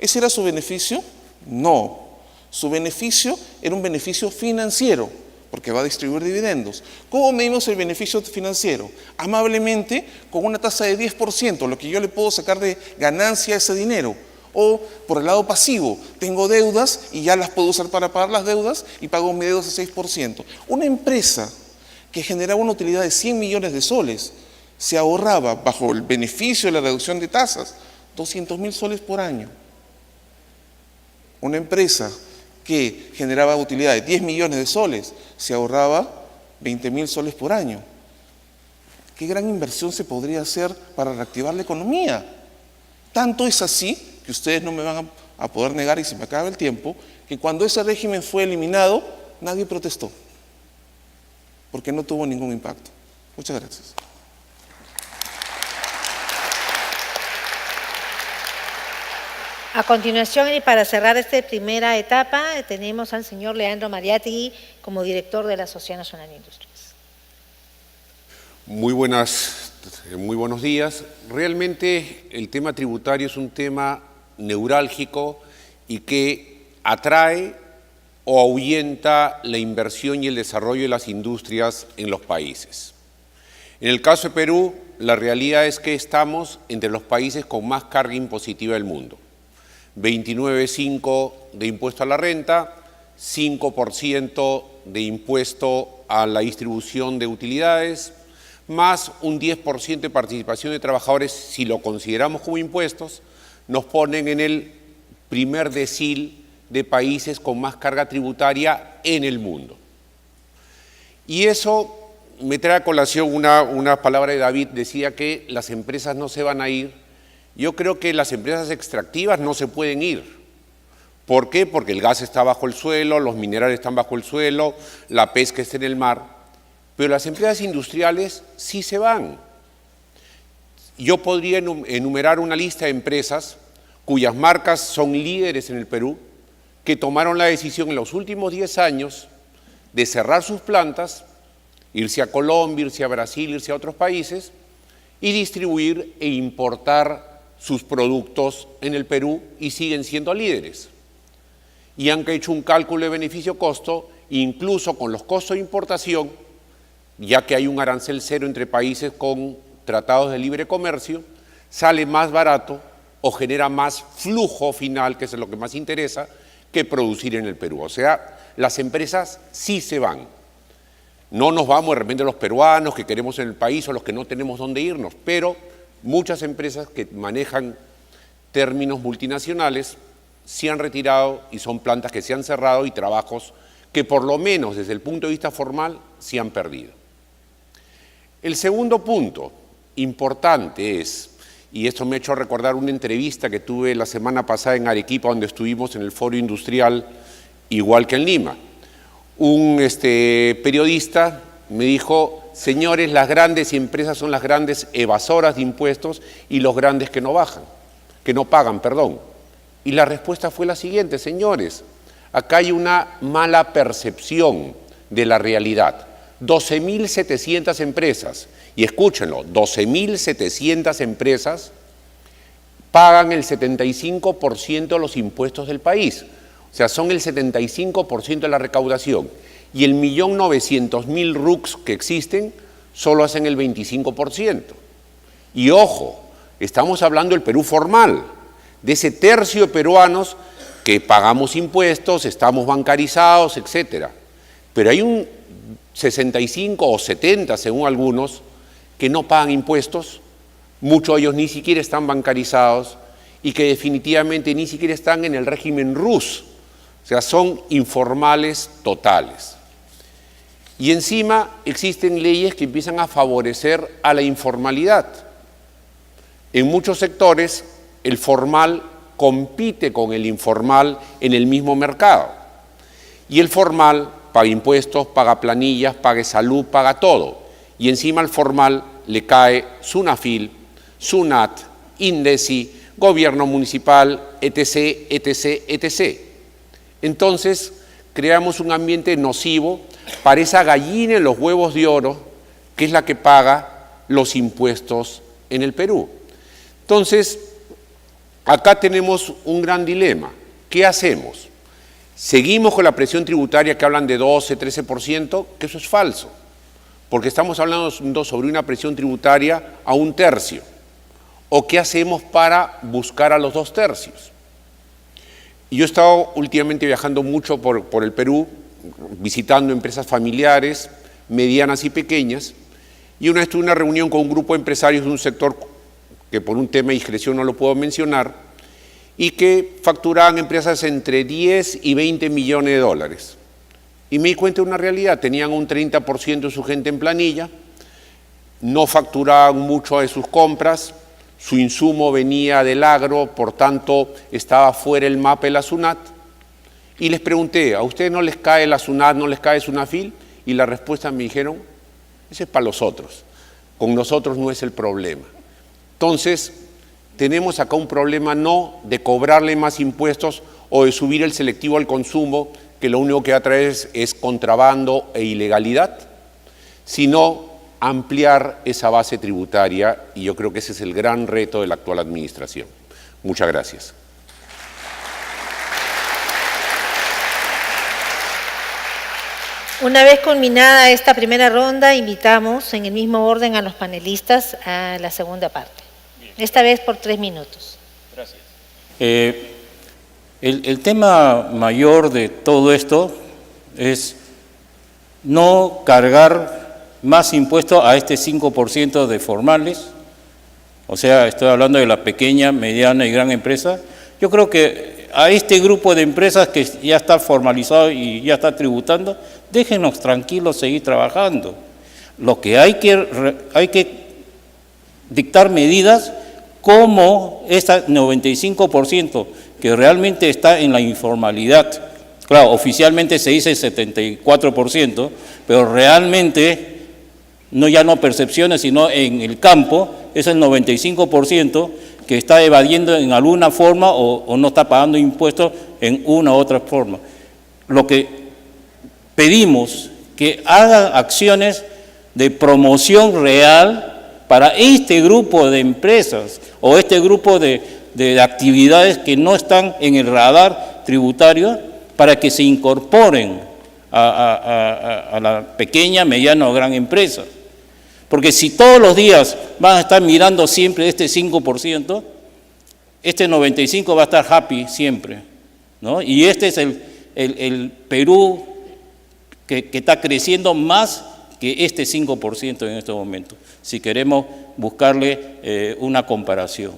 ¿Ese era su beneficio? No. Su beneficio era un beneficio financiero, porque va a distribuir dividendos. ¿Cómo medimos el beneficio financiero? Amablemente, con una tasa de 10%, lo que yo le puedo sacar de ganancia a ese dinero. O, por el lado pasivo, tengo deudas y ya las puedo usar para pagar las deudas y pago mis deudas a 6%. Una empresa que generaba una utilidad de 100 millones de soles, se ahorraba, bajo el beneficio de la reducción de tasas, 200.000 soles por año. Una empresa que generaba utilidad de 10 millones de soles, se ahorraba 20.000 soles por año. ¿Qué gran inversión se podría hacer para reactivar la economía? Tanto es así, que ustedes no me van a poder negar y se me acaba el tiempo, que cuando ese régimen fue eliminado, nadie protestó, porque no tuvo ningún impacto. Muchas gracias. A continuación, y para cerrar esta primera etapa, tenemos al señor Leandro Mariátegui como director de la Sociedad Nacional de Industrias. Muy buenos días. Realmente el tema tributario es un tema neurálgico y que atrae o ahuyenta la inversión y el desarrollo de las industrias en los países. En el caso de Perú, la realidad es que estamos entre los países con más carga impositiva del mundo. 29,5% de impuesto a la renta, 5% de impuesto a la distribución de utilidades, más un 10% de participación de trabajadores, si lo consideramos como impuestos, nos ponen en el primer decil de países con más carga tributaria en el mundo. Y eso me trae a colación una palabra de David, decía que las empresas no se van a ir. Yo creo que las empresas extractivas no se pueden ir. ¿Por qué? Porque el gas está bajo el suelo, los minerales están bajo el suelo, la pesca está en el mar, pero las empresas industriales sí se van. Yo podría enumerar una lista de empresas cuyas marcas son líderes en el Perú, que tomaron la decisión en los últimos 10 años de cerrar sus plantas, irse a Colombia, irse a Brasil, irse a otros países y distribuir e importar sus productos en el Perú y siguen siendo líderes. Y han hecho un cálculo de beneficio-costo, incluso con los costos de importación, ya que hay un arancel cero entre países con tratados de libre comercio, sale más barato o genera más flujo final, que es lo que más interesa, que producir en el Perú. O sea, las empresas sí se van. No nos vamos de repente los peruanos que queremos en el país o los que no tenemos dónde irnos, pero muchas empresas que manejan términos multinacionales se han retirado y son plantas que se han cerrado y trabajos que por lo menos desde el punto de vista formal se han perdido. El segundo punto importante es, y esto me ha hecho recordar una entrevista que tuve la semana pasada en Arequipa, donde estuvimos en el Foro Industrial, igual que en Lima. Un periodista me dijo, señores, las grandes empresas son las grandes evasoras de impuestos y los grandes que no pagan. Y la respuesta fue la siguiente, señores, acá hay una mala percepción de la realidad. 12.700 empresas, y escúchenlo, 12.700 empresas pagan el 75% de los impuestos del país. O sea, son el 75% de la recaudación. Y el 1.900.000 RUCs que existen solo hacen el 25%. Y ojo, estamos hablando del Perú formal, de ese tercio de peruanos que pagamos impuestos, estamos bancarizados, etc. Pero hay un 65 o 70, según algunos, que no pagan impuestos, muchos de ellos ni siquiera están bancarizados y que definitivamente ni siquiera están en el régimen RUS, o sea, son informales totales. Y encima existen leyes que empiezan a favorecer a la informalidad. En muchos sectores el formal compite con el informal en el mismo mercado y el formal paga impuestos, paga planillas, paga salud, paga todo. Y encima al formal le cae SUNAFIL, SUNAT, INDECI, gobierno municipal, etc., etc., etc. Entonces, creamos un ambiente nocivo para esa gallina en los huevos de oro, que es la que paga los impuestos en el Perú. Entonces, acá tenemos un gran dilema. ¿Qué hacemos? Seguimos con la presión tributaria que hablan de 12, 13%, que eso es falso, porque estamos hablando sobre una presión tributaria a 1/3. ¿O qué hacemos para buscar a los 2/3? Yo he estado últimamente viajando mucho por el Perú, visitando empresas familiares, medianas y pequeñas, y una vez tuve una reunión con un grupo de empresarios de un sector que por un tema de discreción no lo puedo mencionar, y que facturaban empresas entre 10 y 20 millones de dólares. Y me di cuenta de una realidad, tenían un 30% de su gente en planilla, no facturaban mucho de sus compras, su insumo venía del agro, por tanto estaba fuera el mapa de la SUNAT, y les pregunté, ¿a ustedes no les cae la SUNAT, no les cae SUNAFIL? Y la respuesta me dijeron, ese es para los otros, con nosotros no es el problema. Entonces, tenemos acá un problema no de cobrarle más impuestos o de subir el selectivo al consumo, que lo único que va a traer es contrabando e ilegalidad, sino ampliar esa base tributaria, y yo creo que ese es el gran reto de la actual administración. Muchas gracias. Una vez culminada esta primera ronda, invitamos en el mismo orden a los panelistas a la segunda parte. Esta vez por 3 minutos. Gracias. El tema mayor de todo esto es no cargar más impuestos a este 5% de formales, o sea, estoy hablando de la pequeña, mediana y gran empresa. Yo creo que a este grupo de empresas que ya está formalizado y ya está tributando, déjenos tranquilos seguir trabajando. Lo que hay que dictar medidas como ese 95% que realmente está en la informalidad. Claro, oficialmente se dice 74%, pero realmente ya no percepciones, sino en el campo, es el 95% que está evadiendo en alguna forma o no está pagando impuestos en una u otra forma. Lo que pedimos que hagan acciones de promoción real para este grupo de empresas o este grupo de actividades que no están en el radar tributario para que se incorporen a la pequeña, mediana o gran empresa. Porque si todos los días van a estar mirando siempre este 5%, este 95% va a estar happy siempre. ¿no? Y este es el Perú que está creciendo más que este 5% en este momento, si queremos buscarle una comparación.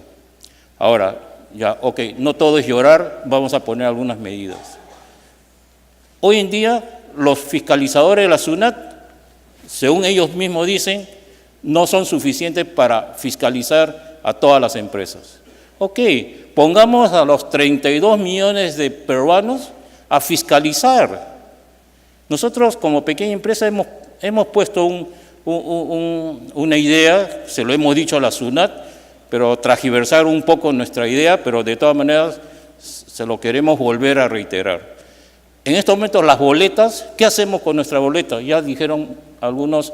Ahora, ya, ok, no todo es llorar, vamos a poner algunas medidas. Hoy en día, los fiscalizadores de la SUNAT, según ellos mismos dicen, no son suficientes para fiscalizar a todas las empresas. Ok, pongamos a los 32 millones de peruanos a fiscalizar. Nosotros como pequeña empresa hemos puesto una idea, se lo hemos dicho a la SUNAT, pero transgiversar un poco nuestra idea, pero de todas maneras se lo queremos volver a reiterar. En estos momentos las boletas, ¿qué hacemos con nuestra boleta? Ya dijeron algunos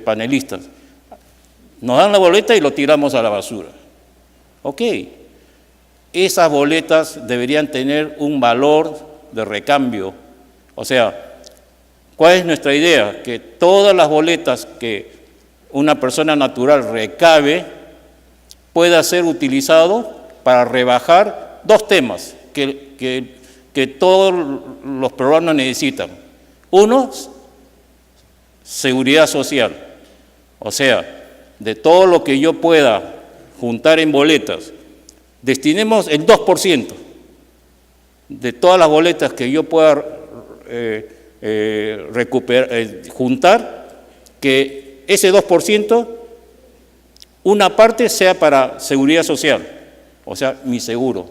panelistas. Nos dan la boleta y lo tiramos a la basura. Ok, esas boletas deberían tener un valor de recambio. O sea, ¿cuál es nuestra idea? Que todas las boletas que una persona natural recabe pueda ser utilizado para rebajar dos temas que todos los peruanos necesitan. Uno, seguridad social. O sea, de todo lo que yo pueda juntar en boletas, destinemos el 2% de todas las boletas que yo pueda juntar, que ese 2%, una parte sea para seguridad social, o sea, mi seguro.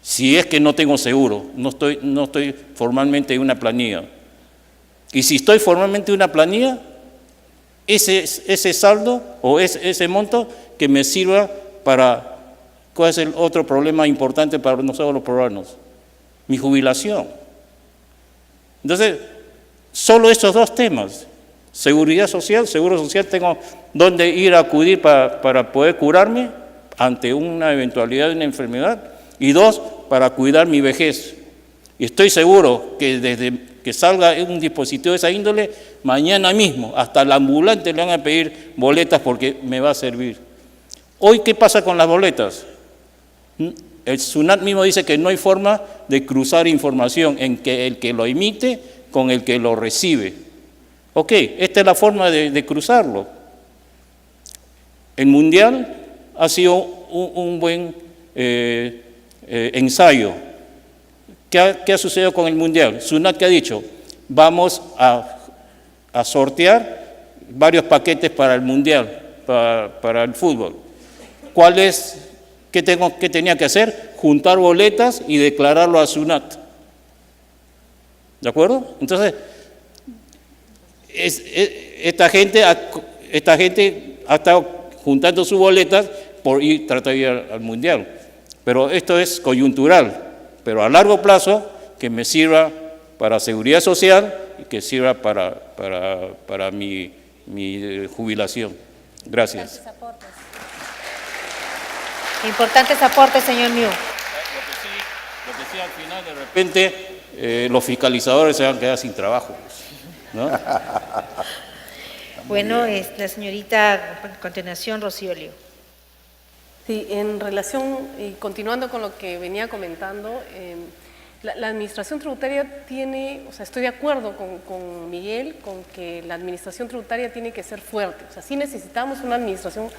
Si es que no tengo seguro, no estoy formalmente en una planilla. Y si estoy formalmente en una planilla, ese saldo o ese monto que me sirva para, ¿cuál es el otro problema importante para nosotros los peruanos? Mi jubilación. Entonces, solo estos dos temas, seguridad social, seguro social, tengo dónde ir a acudir para poder curarme ante una eventualidad de una enfermedad, y dos, para cuidar mi vejez. Y estoy seguro que desde que salga un dispositivo de esa índole, mañana mismo, hasta al ambulante le van a pedir boletas porque me va a servir. Hoy, ¿qué pasa con las boletas? El SUNAT mismo dice que no hay forma de cruzar información en que el que lo emite con el que lo recibe. Ok, esta es la forma de cruzarlo. El Mundial ha sido un buen ensayo. ¿Qué ha sucedido con el Mundial? SUNAT, ¿qué ha dicho? Vamos a sortear varios paquetes para el Mundial, para el fútbol. ¿Qué tenía que hacer? Juntar boletas y declararlo a SUNAT. ¿De acuerdo? Entonces, esta gente ha estado juntando sus boletas por tratar de ir al Mundial. Pero esto es coyuntural. Pero a largo plazo, que me sirva para seguridad social y que sirva para mi jubilación. Gracias. Importantes aportes, señor Miu. Lo que sí, al final, de repente, los fiscalizadores se van a quedar sin trabajo, ¿no? Bueno, la señorita, a continuación, Rocío Liu. Sí, en relación, y continuando con lo que venía comentando, la administración tributaria tiene, o sea, estoy de acuerdo con Miguel, con que la administración tributaria tiene que ser fuerte. O sea, sí necesitamos una administración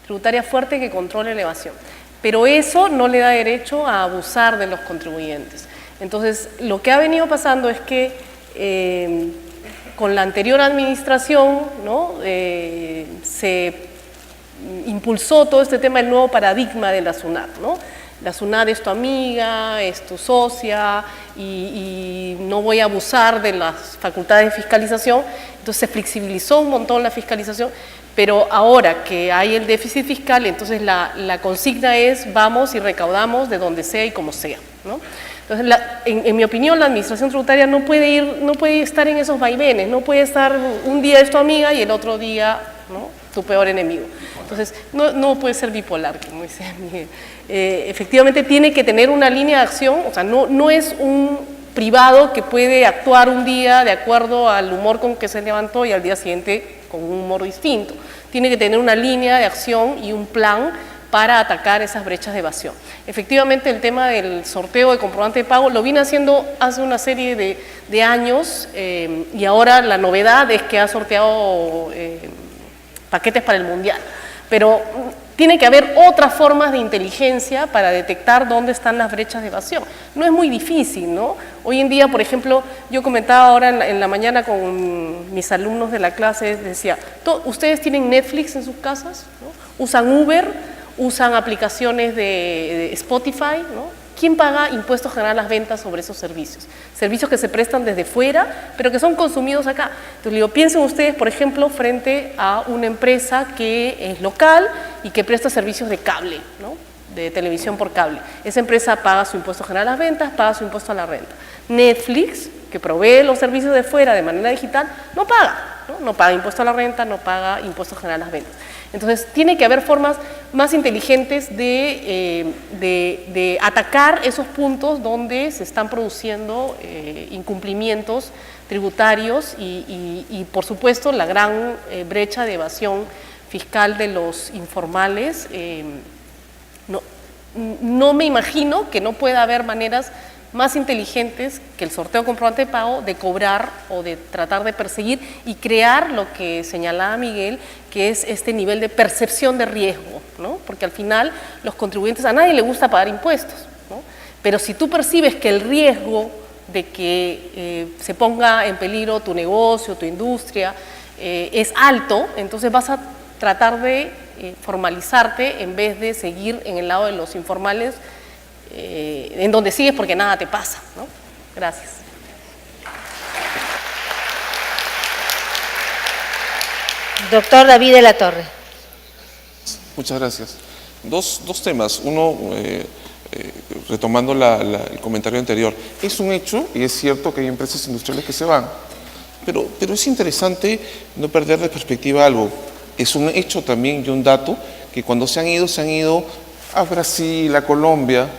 tributaria fuerte que controle la evasión. Pero eso no le da derecho a abusar de los contribuyentes. Entonces, lo que ha venido pasando es que con la anterior administración, ¿no? Se impulsó todo este tema del nuevo paradigma de la SUNAT, ¿no? La SUNAT es tu amiga, es tu socia y no voy a abusar de las facultades de fiscalización. Entonces se flexibilizó un montón la fiscalización, pero ahora que hay el déficit fiscal, entonces la consigna es vamos y recaudamos de donde sea y como sea, ¿no? Entonces, en mi opinión, la administración tributaria no puede estar en esos vaivenes, no puede estar un día es tu amiga y el otro día, ¿no?, tu peor enemigo. Entonces, no puede ser bipolar, como dice Miguel. Efectivamente, tiene que tener una línea de acción, o sea, no es un privado que puede actuar un día de acuerdo al humor con que se levantó y al día siguiente con un humor distinto. Tiene que tener una línea de acción y un plan para atacar esas brechas de evasión. Efectivamente, el tema del sorteo de comprobante de pago lo vine haciendo hace una serie de años y ahora la novedad es que ha sorteado paquetes para el Mundial. Pero tiene que haber otras formas de inteligencia para detectar dónde están las brechas de evasión. No es muy difícil, ¿no? Hoy en día, por ejemplo, yo comentaba ahora en la mañana con mis alumnos de la clase, decía, ¿ustedes tienen Netflix en sus casas? ¿No? ¿Usan Uber? ¿Usan aplicaciones de Spotify? ¿No? ¿Quién paga impuestos general a las ventas sobre esos servicios? Servicios que se prestan desde fuera, pero que son consumidos acá. Entonces, digo, piensen ustedes, por ejemplo, frente a una empresa que es local y que presta servicios de cable, ¿no? De televisión por cable. Esa empresa paga su impuesto general a las ventas, paga su impuesto a la renta. Netflix, que provee los servicios de fuera de manera digital, no paga, ¿no? No paga impuesto a la renta, no paga impuesto general a las ventas. Entonces, tiene que haber formas más inteligentes de atacar esos puntos donde se están produciendo incumplimientos tributarios y, por supuesto, la gran brecha de evasión fiscal de los informales. No me imagino que no pueda haber maneras más inteligentes que el sorteo comprobante de pago de cobrar o de tratar de perseguir y crear lo que señalaba Miguel, que es este nivel de percepción de riesgo, ¿no? Porque al final los contribuyentes, a nadie le gusta pagar impuestos, ¿no? Pero si tú percibes que el riesgo de que se ponga en peligro tu negocio, tu industria, es alto, entonces vas a tratar de formalizarte en vez de seguir en el lado de los informales, en donde sigues porque nada te pasa, ¿no? Gracias. Doctor David de la Torre. Muchas gracias. Dos temas. Uno, retomando el comentario anterior. Es un hecho, y es cierto que hay empresas industriales que se van, pero es interesante no perder de perspectiva algo. Es un hecho también y un dato que cuando se han ido a Brasil, a Colombia,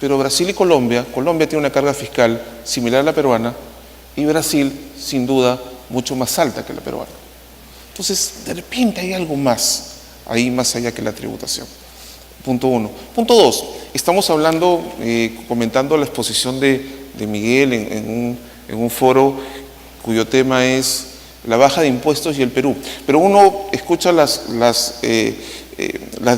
pero Brasil y Colombia tiene una carga fiscal similar a la peruana y Brasil, sin duda, mucho más alta que la peruana. Entonces, de repente hay algo más ahí, más allá que la tributación. Punto uno. Punto dos, estamos hablando, comentando la exposición de Miguel en un foro cuyo tema es la baja de impuestos y el Perú. Pero uno escucha las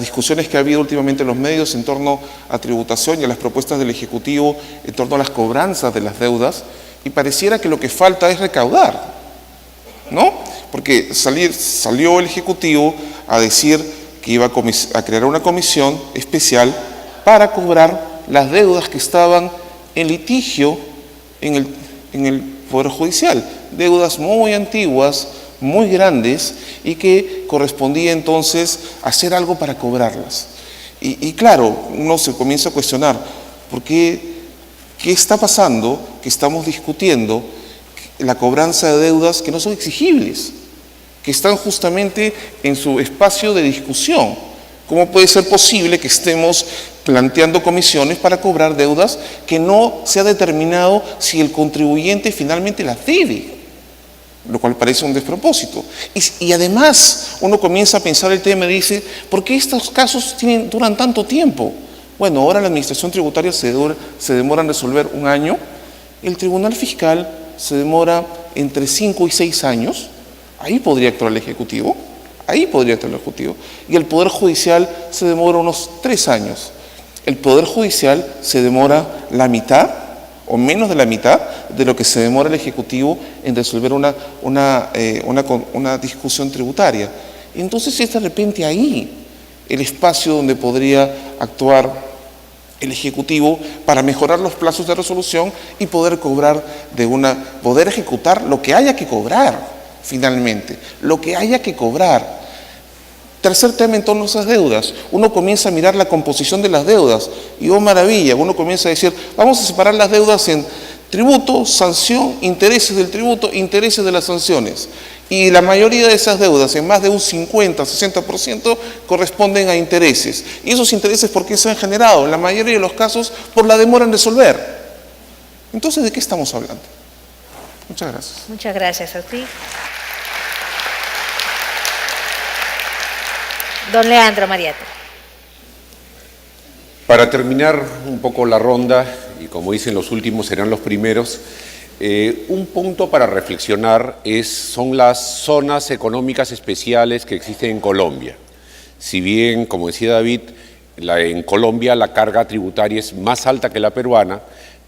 discusiones que ha habido últimamente en los medios en torno a tributación y a las propuestas del Ejecutivo en torno a las cobranzas de las deudas y pareciera que lo que falta es recaudar, ¿no? Porque salió el Ejecutivo a decir que iba a crear una comisión especial para cobrar las deudas que estaban en litigio en el Poder Judicial, deudas muy antiguas, muy grandes y que correspondía entonces hacer algo para cobrarlas. Y claro, uno se comienza a cuestionar, ¿por qué está pasando que estamos discutiendo la cobranza de deudas que no son exigibles, que están justamente en su espacio de discusión? ¿Cómo puede ser posible que estemos planteando comisiones para cobrar deudas que no se ha determinado si el contribuyente finalmente las debe? Lo cual parece un despropósito. Y además uno comienza a pensar el tema y dice, ¿por qué estos casos duran tanto tiempo? Bueno, ahora la administración tributaria se demora en resolver un año, el tribunal fiscal se demora entre 5 y 6 años, ahí podría actuar el Ejecutivo, y el Poder Judicial se demora unos 3 años. El Poder Judicial se demora la mitad o menos de la mitad de lo que se demora el Ejecutivo en resolver una discusión tributaria. Entonces es de repente ahí el espacio donde podría actuar el Ejecutivo para mejorar los plazos de resolución y poder poder ejecutar lo que haya que cobrar finalmente, lo que haya que cobrar. Tercer tema en torno a esas deudas, uno comienza a mirar la composición de las deudas y oh maravilla, uno comienza a decir, vamos a separar las deudas en tributo, sanción, intereses del tributo, intereses de las sanciones. Y la mayoría de esas deudas, en más de un 50, 60%, corresponden a intereses. ¿Y esos intereses por qué se han generado? En la mayoría de los casos, por la demora en resolver. Entonces, ¿de qué estamos hablando? Muchas gracias. Muchas gracias a ti. Don Leandro Mariate. Para terminar un poco la ronda, y como dicen los últimos serán los primeros, un punto para reflexionar son las zonas económicas especiales que existen en Colombia. Si bien, como decía David, en Colombia la carga tributaria es más alta que la peruana,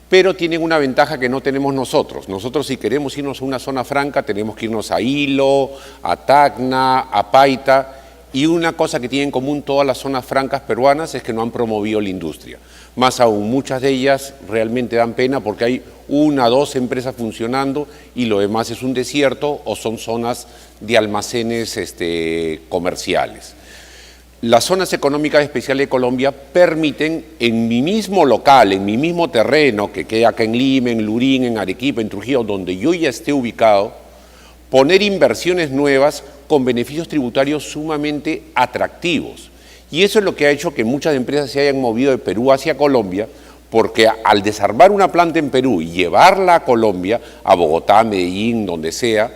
pero tienen una ventaja que no tenemos nosotros. Nosotros, si queremos irnos a una zona franca, tenemos que irnos a Hilo, a Tacna, a Paita, y una cosa que tienen en común todas las zonas francas peruanas es que no han promovido la industria. Más aún, muchas de ellas realmente dan pena porque hay 1 o 2 empresas funcionando y lo demás es un desierto o son zonas de almacenes comerciales. Las zonas económicas especiales de Colombia permiten en mi mismo local, en mi mismo terreno, que queda acá en Lima, en Lurín, en Arequipa, en Trujillo, donde yo ya esté ubicado, poner inversiones nuevas con beneficios tributarios sumamente atractivos. Y eso es lo que ha hecho que muchas empresas se hayan movido de Perú hacia Colombia, porque al desarmar una planta en Perú y llevarla a Colombia, a Bogotá, Medellín, donde sea,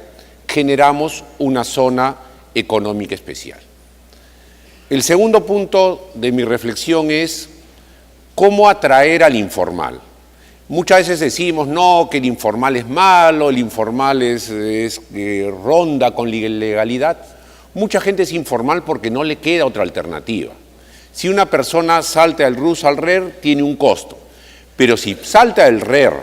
generamos una zona económica especial. El segundo punto de mi reflexión es cómo atraer al informal. Muchas veces decimos, no, que el informal es malo, el informal ronda con la ilegalidad. Mucha gente es informal porque no le queda otra alternativa. Si una persona salta del RUS al RER, tiene un costo. Pero si salta del RER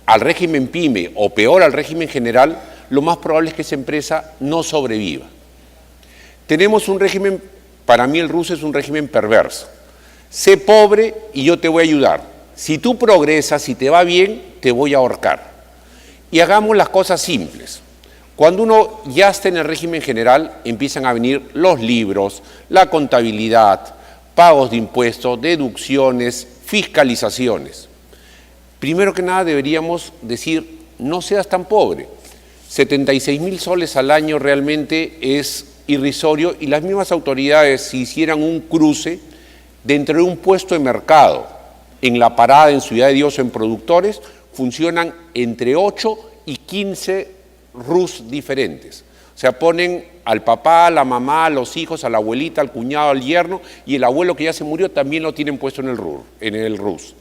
al régimen PYME o peor al régimen general, lo más probable es que esa empresa no sobreviva. Tenemos un régimen, para mí el RUS es un régimen perverso. Sé pobre y yo te voy a ayudar. Si tú progresas, si te va bien, te voy a ahorcar. Y hagamos las cosas simples. Cuando uno ya está en el régimen general, empiezan a venir los libros, la contabilidad, pagos de impuestos, deducciones, fiscalizaciones. Primero que nada deberíamos decir, no seas tan pobre. 76.000 soles al año realmente es irrisorio y las mismas autoridades, si hicieran un cruce dentro de un puesto de mercado, en La Parada, en Ciudad de Dios, en Productores, funcionan entre 8 y 15 RUS diferentes. O sea, ponen al papá, a la mamá, a los hijos, a la abuelita, al cuñado, al yerno, y el abuelo que ya se murió también lo tienen puesto en el RUS.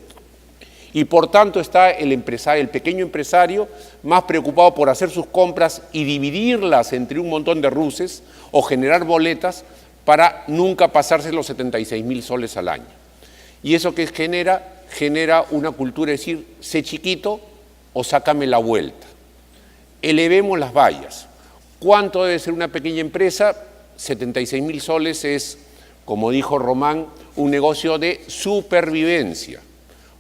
Y por tanto está el empresario, el pequeño empresario, más preocupado por hacer sus compras y dividirlas entre un montón de RUSes o generar boletas para nunca pasarse los 76.000 soles al año. Y eso que genera una cultura de decir, sé chiquito o sácame la vuelta. Elevemos las vallas. ¿Cuánto debe ser una pequeña empresa? 76.000 soles es, como dijo Román, un negocio de supervivencia.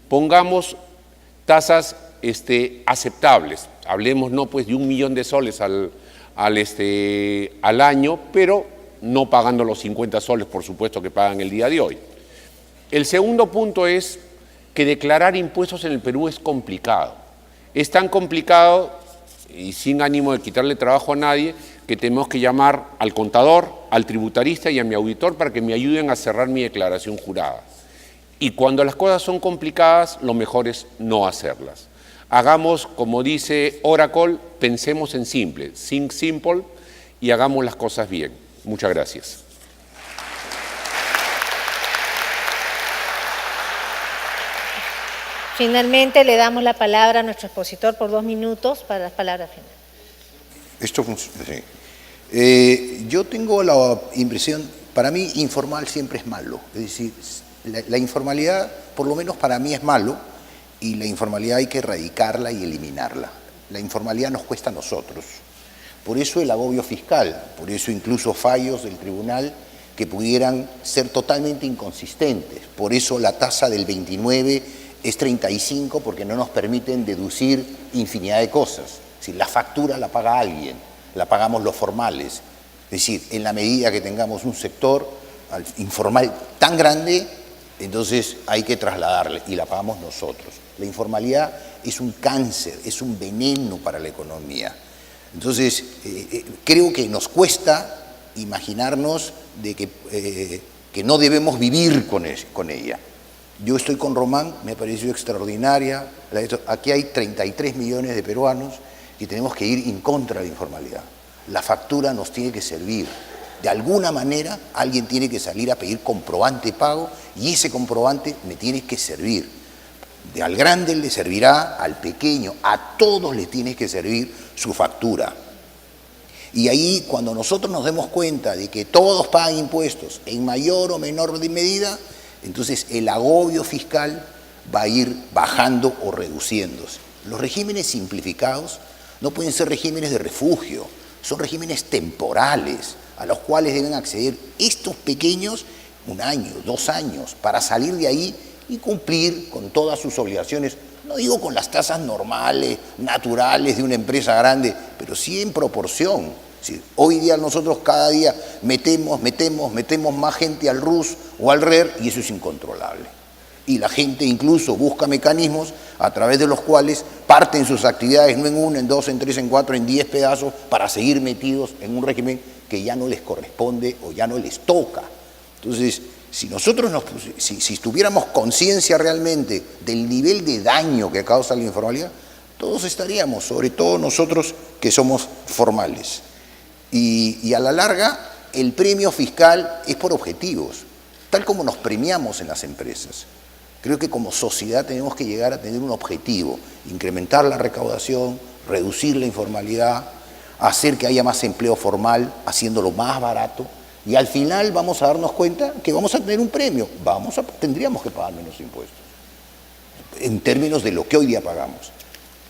Pongamos tasas aceptables. Hablemos no pues de 1 millón de soles al año, pero no pagando los 50 soles, por supuesto, que pagan el día de hoy. El segundo punto es que declarar impuestos en el Perú es complicado. Es tan complicado, y sin ánimo de quitarle trabajo a nadie, que tenemos que llamar al contador, al tributarista y a mi auditor para que me ayuden a cerrar mi declaración jurada. Y cuando las cosas son complicadas, lo mejor es no hacerlas. Hagamos, como dice Oracle, pensemos en simple, think simple, y hagamos las cosas bien. Muchas gracias. Finalmente le damos la palabra a nuestro expositor por 2 minutos para las palabras finales. Esto funciona. Sí. Yo tengo la impresión, para mí informal siempre es malo. Es decir, la informalidad, por lo menos para mí es malo, y la informalidad hay que erradicarla y eliminarla. La informalidad nos cuesta a nosotros. Por eso el agobio fiscal, por eso incluso fallos del tribunal que pudieran ser totalmente inconsistentes. Por eso la tasa del 29 es 35 porque no nos permiten deducir infinidad de cosas. Es decir, la factura la paga alguien, la pagamos los formales. Es decir, en la medida que tengamos un sector informal tan grande, entonces hay que trasladarle y la pagamos nosotros. La informalidad es un cáncer, es un veneno para la economía. Entonces, creo que nos cuesta imaginarnos de que no debemos vivir con ella. Yo estoy con Román, me ha parecido extraordinaria. Aquí hay 33 millones de peruanos y tenemos que ir en contra de la informalidad. La factura nos tiene que servir. de alguna manera alguien tiene que salir a pedir comprobante de pago y ese comprobante me tiene que servir. Al grande le servirá, al pequeño, a todos les tiene que servir su factura. Y ahí, cuando nosotros nos demos cuenta de que todos pagan impuestos en mayor o menor medida, entonces el agobio fiscal va a ir bajando o reduciéndose. Los regímenes simplificados no pueden ser regímenes de refugio, son regímenes temporales a los cuales deben acceder estos pequeños 1 año, 2 años, para salir de ahí y cumplir con todas sus obligaciones. No digo con las tasas normales, naturales de una empresa grande, pero sí en proporción. Sí, hoy día nosotros cada día metemos más gente al RUS o al RER y eso es incontrolable. Y la gente incluso busca mecanismos a través de los cuales parten sus actividades no en 1, en 2, en 3, en 4, en 10 pedazos para seguir metidos en un régimen que ya no les corresponde o ya no les toca. Entonces, si nosotros si tuviéramos conciencia realmente del nivel de daño que causa la informalidad, todos estaríamos, sobre todo nosotros que somos formales. Y a la larga, el premio fiscal es por objetivos, tal como nos premiamos en las empresas. Creo que como sociedad tenemos que llegar a tener un objetivo, incrementar la recaudación, reducir la informalidad, hacer que haya más empleo formal, haciéndolo más barato, y al final vamos a darnos cuenta que vamos a tener un premio, tendríamos que pagar menos impuestos, en términos de lo que hoy día pagamos.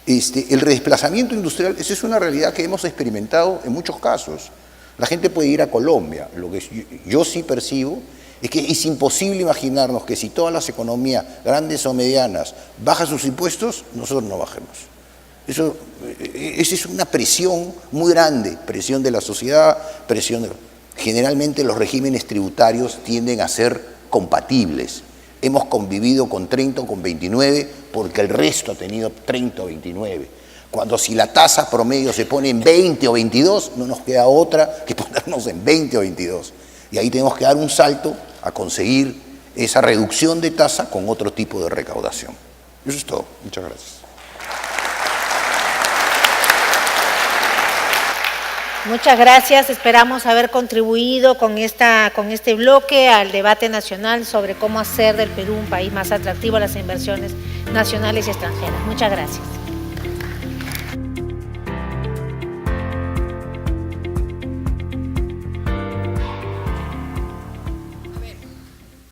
El redesplazamiento industrial, esa es una realidad que hemos experimentado en muchos casos. La gente puede ir a Colombia, lo que yo sí percibo es que es imposible imaginarnos que si todas las economías, grandes o medianas, bajan sus impuestos, nosotros no bajemos. Esa es una presión muy grande, presión de la sociedad, Generalmente los regímenes tributarios tienden a ser compatibles. Hemos convivido con 30 o con 29 porque el resto ha tenido 30 o 29. Cuando si la tasa promedio se pone en 20 o 22, no nos queda otra que ponernos en 20 o 22. Y ahí tenemos que dar un salto a conseguir esa reducción de tasa con otro tipo de recaudación. Eso es todo. Muchas gracias. Muchas gracias. Esperamos haber contribuido con este bloque al debate nacional sobre cómo hacer del Perú un país más atractivo a las inversiones nacionales y extranjeras. Muchas gracias.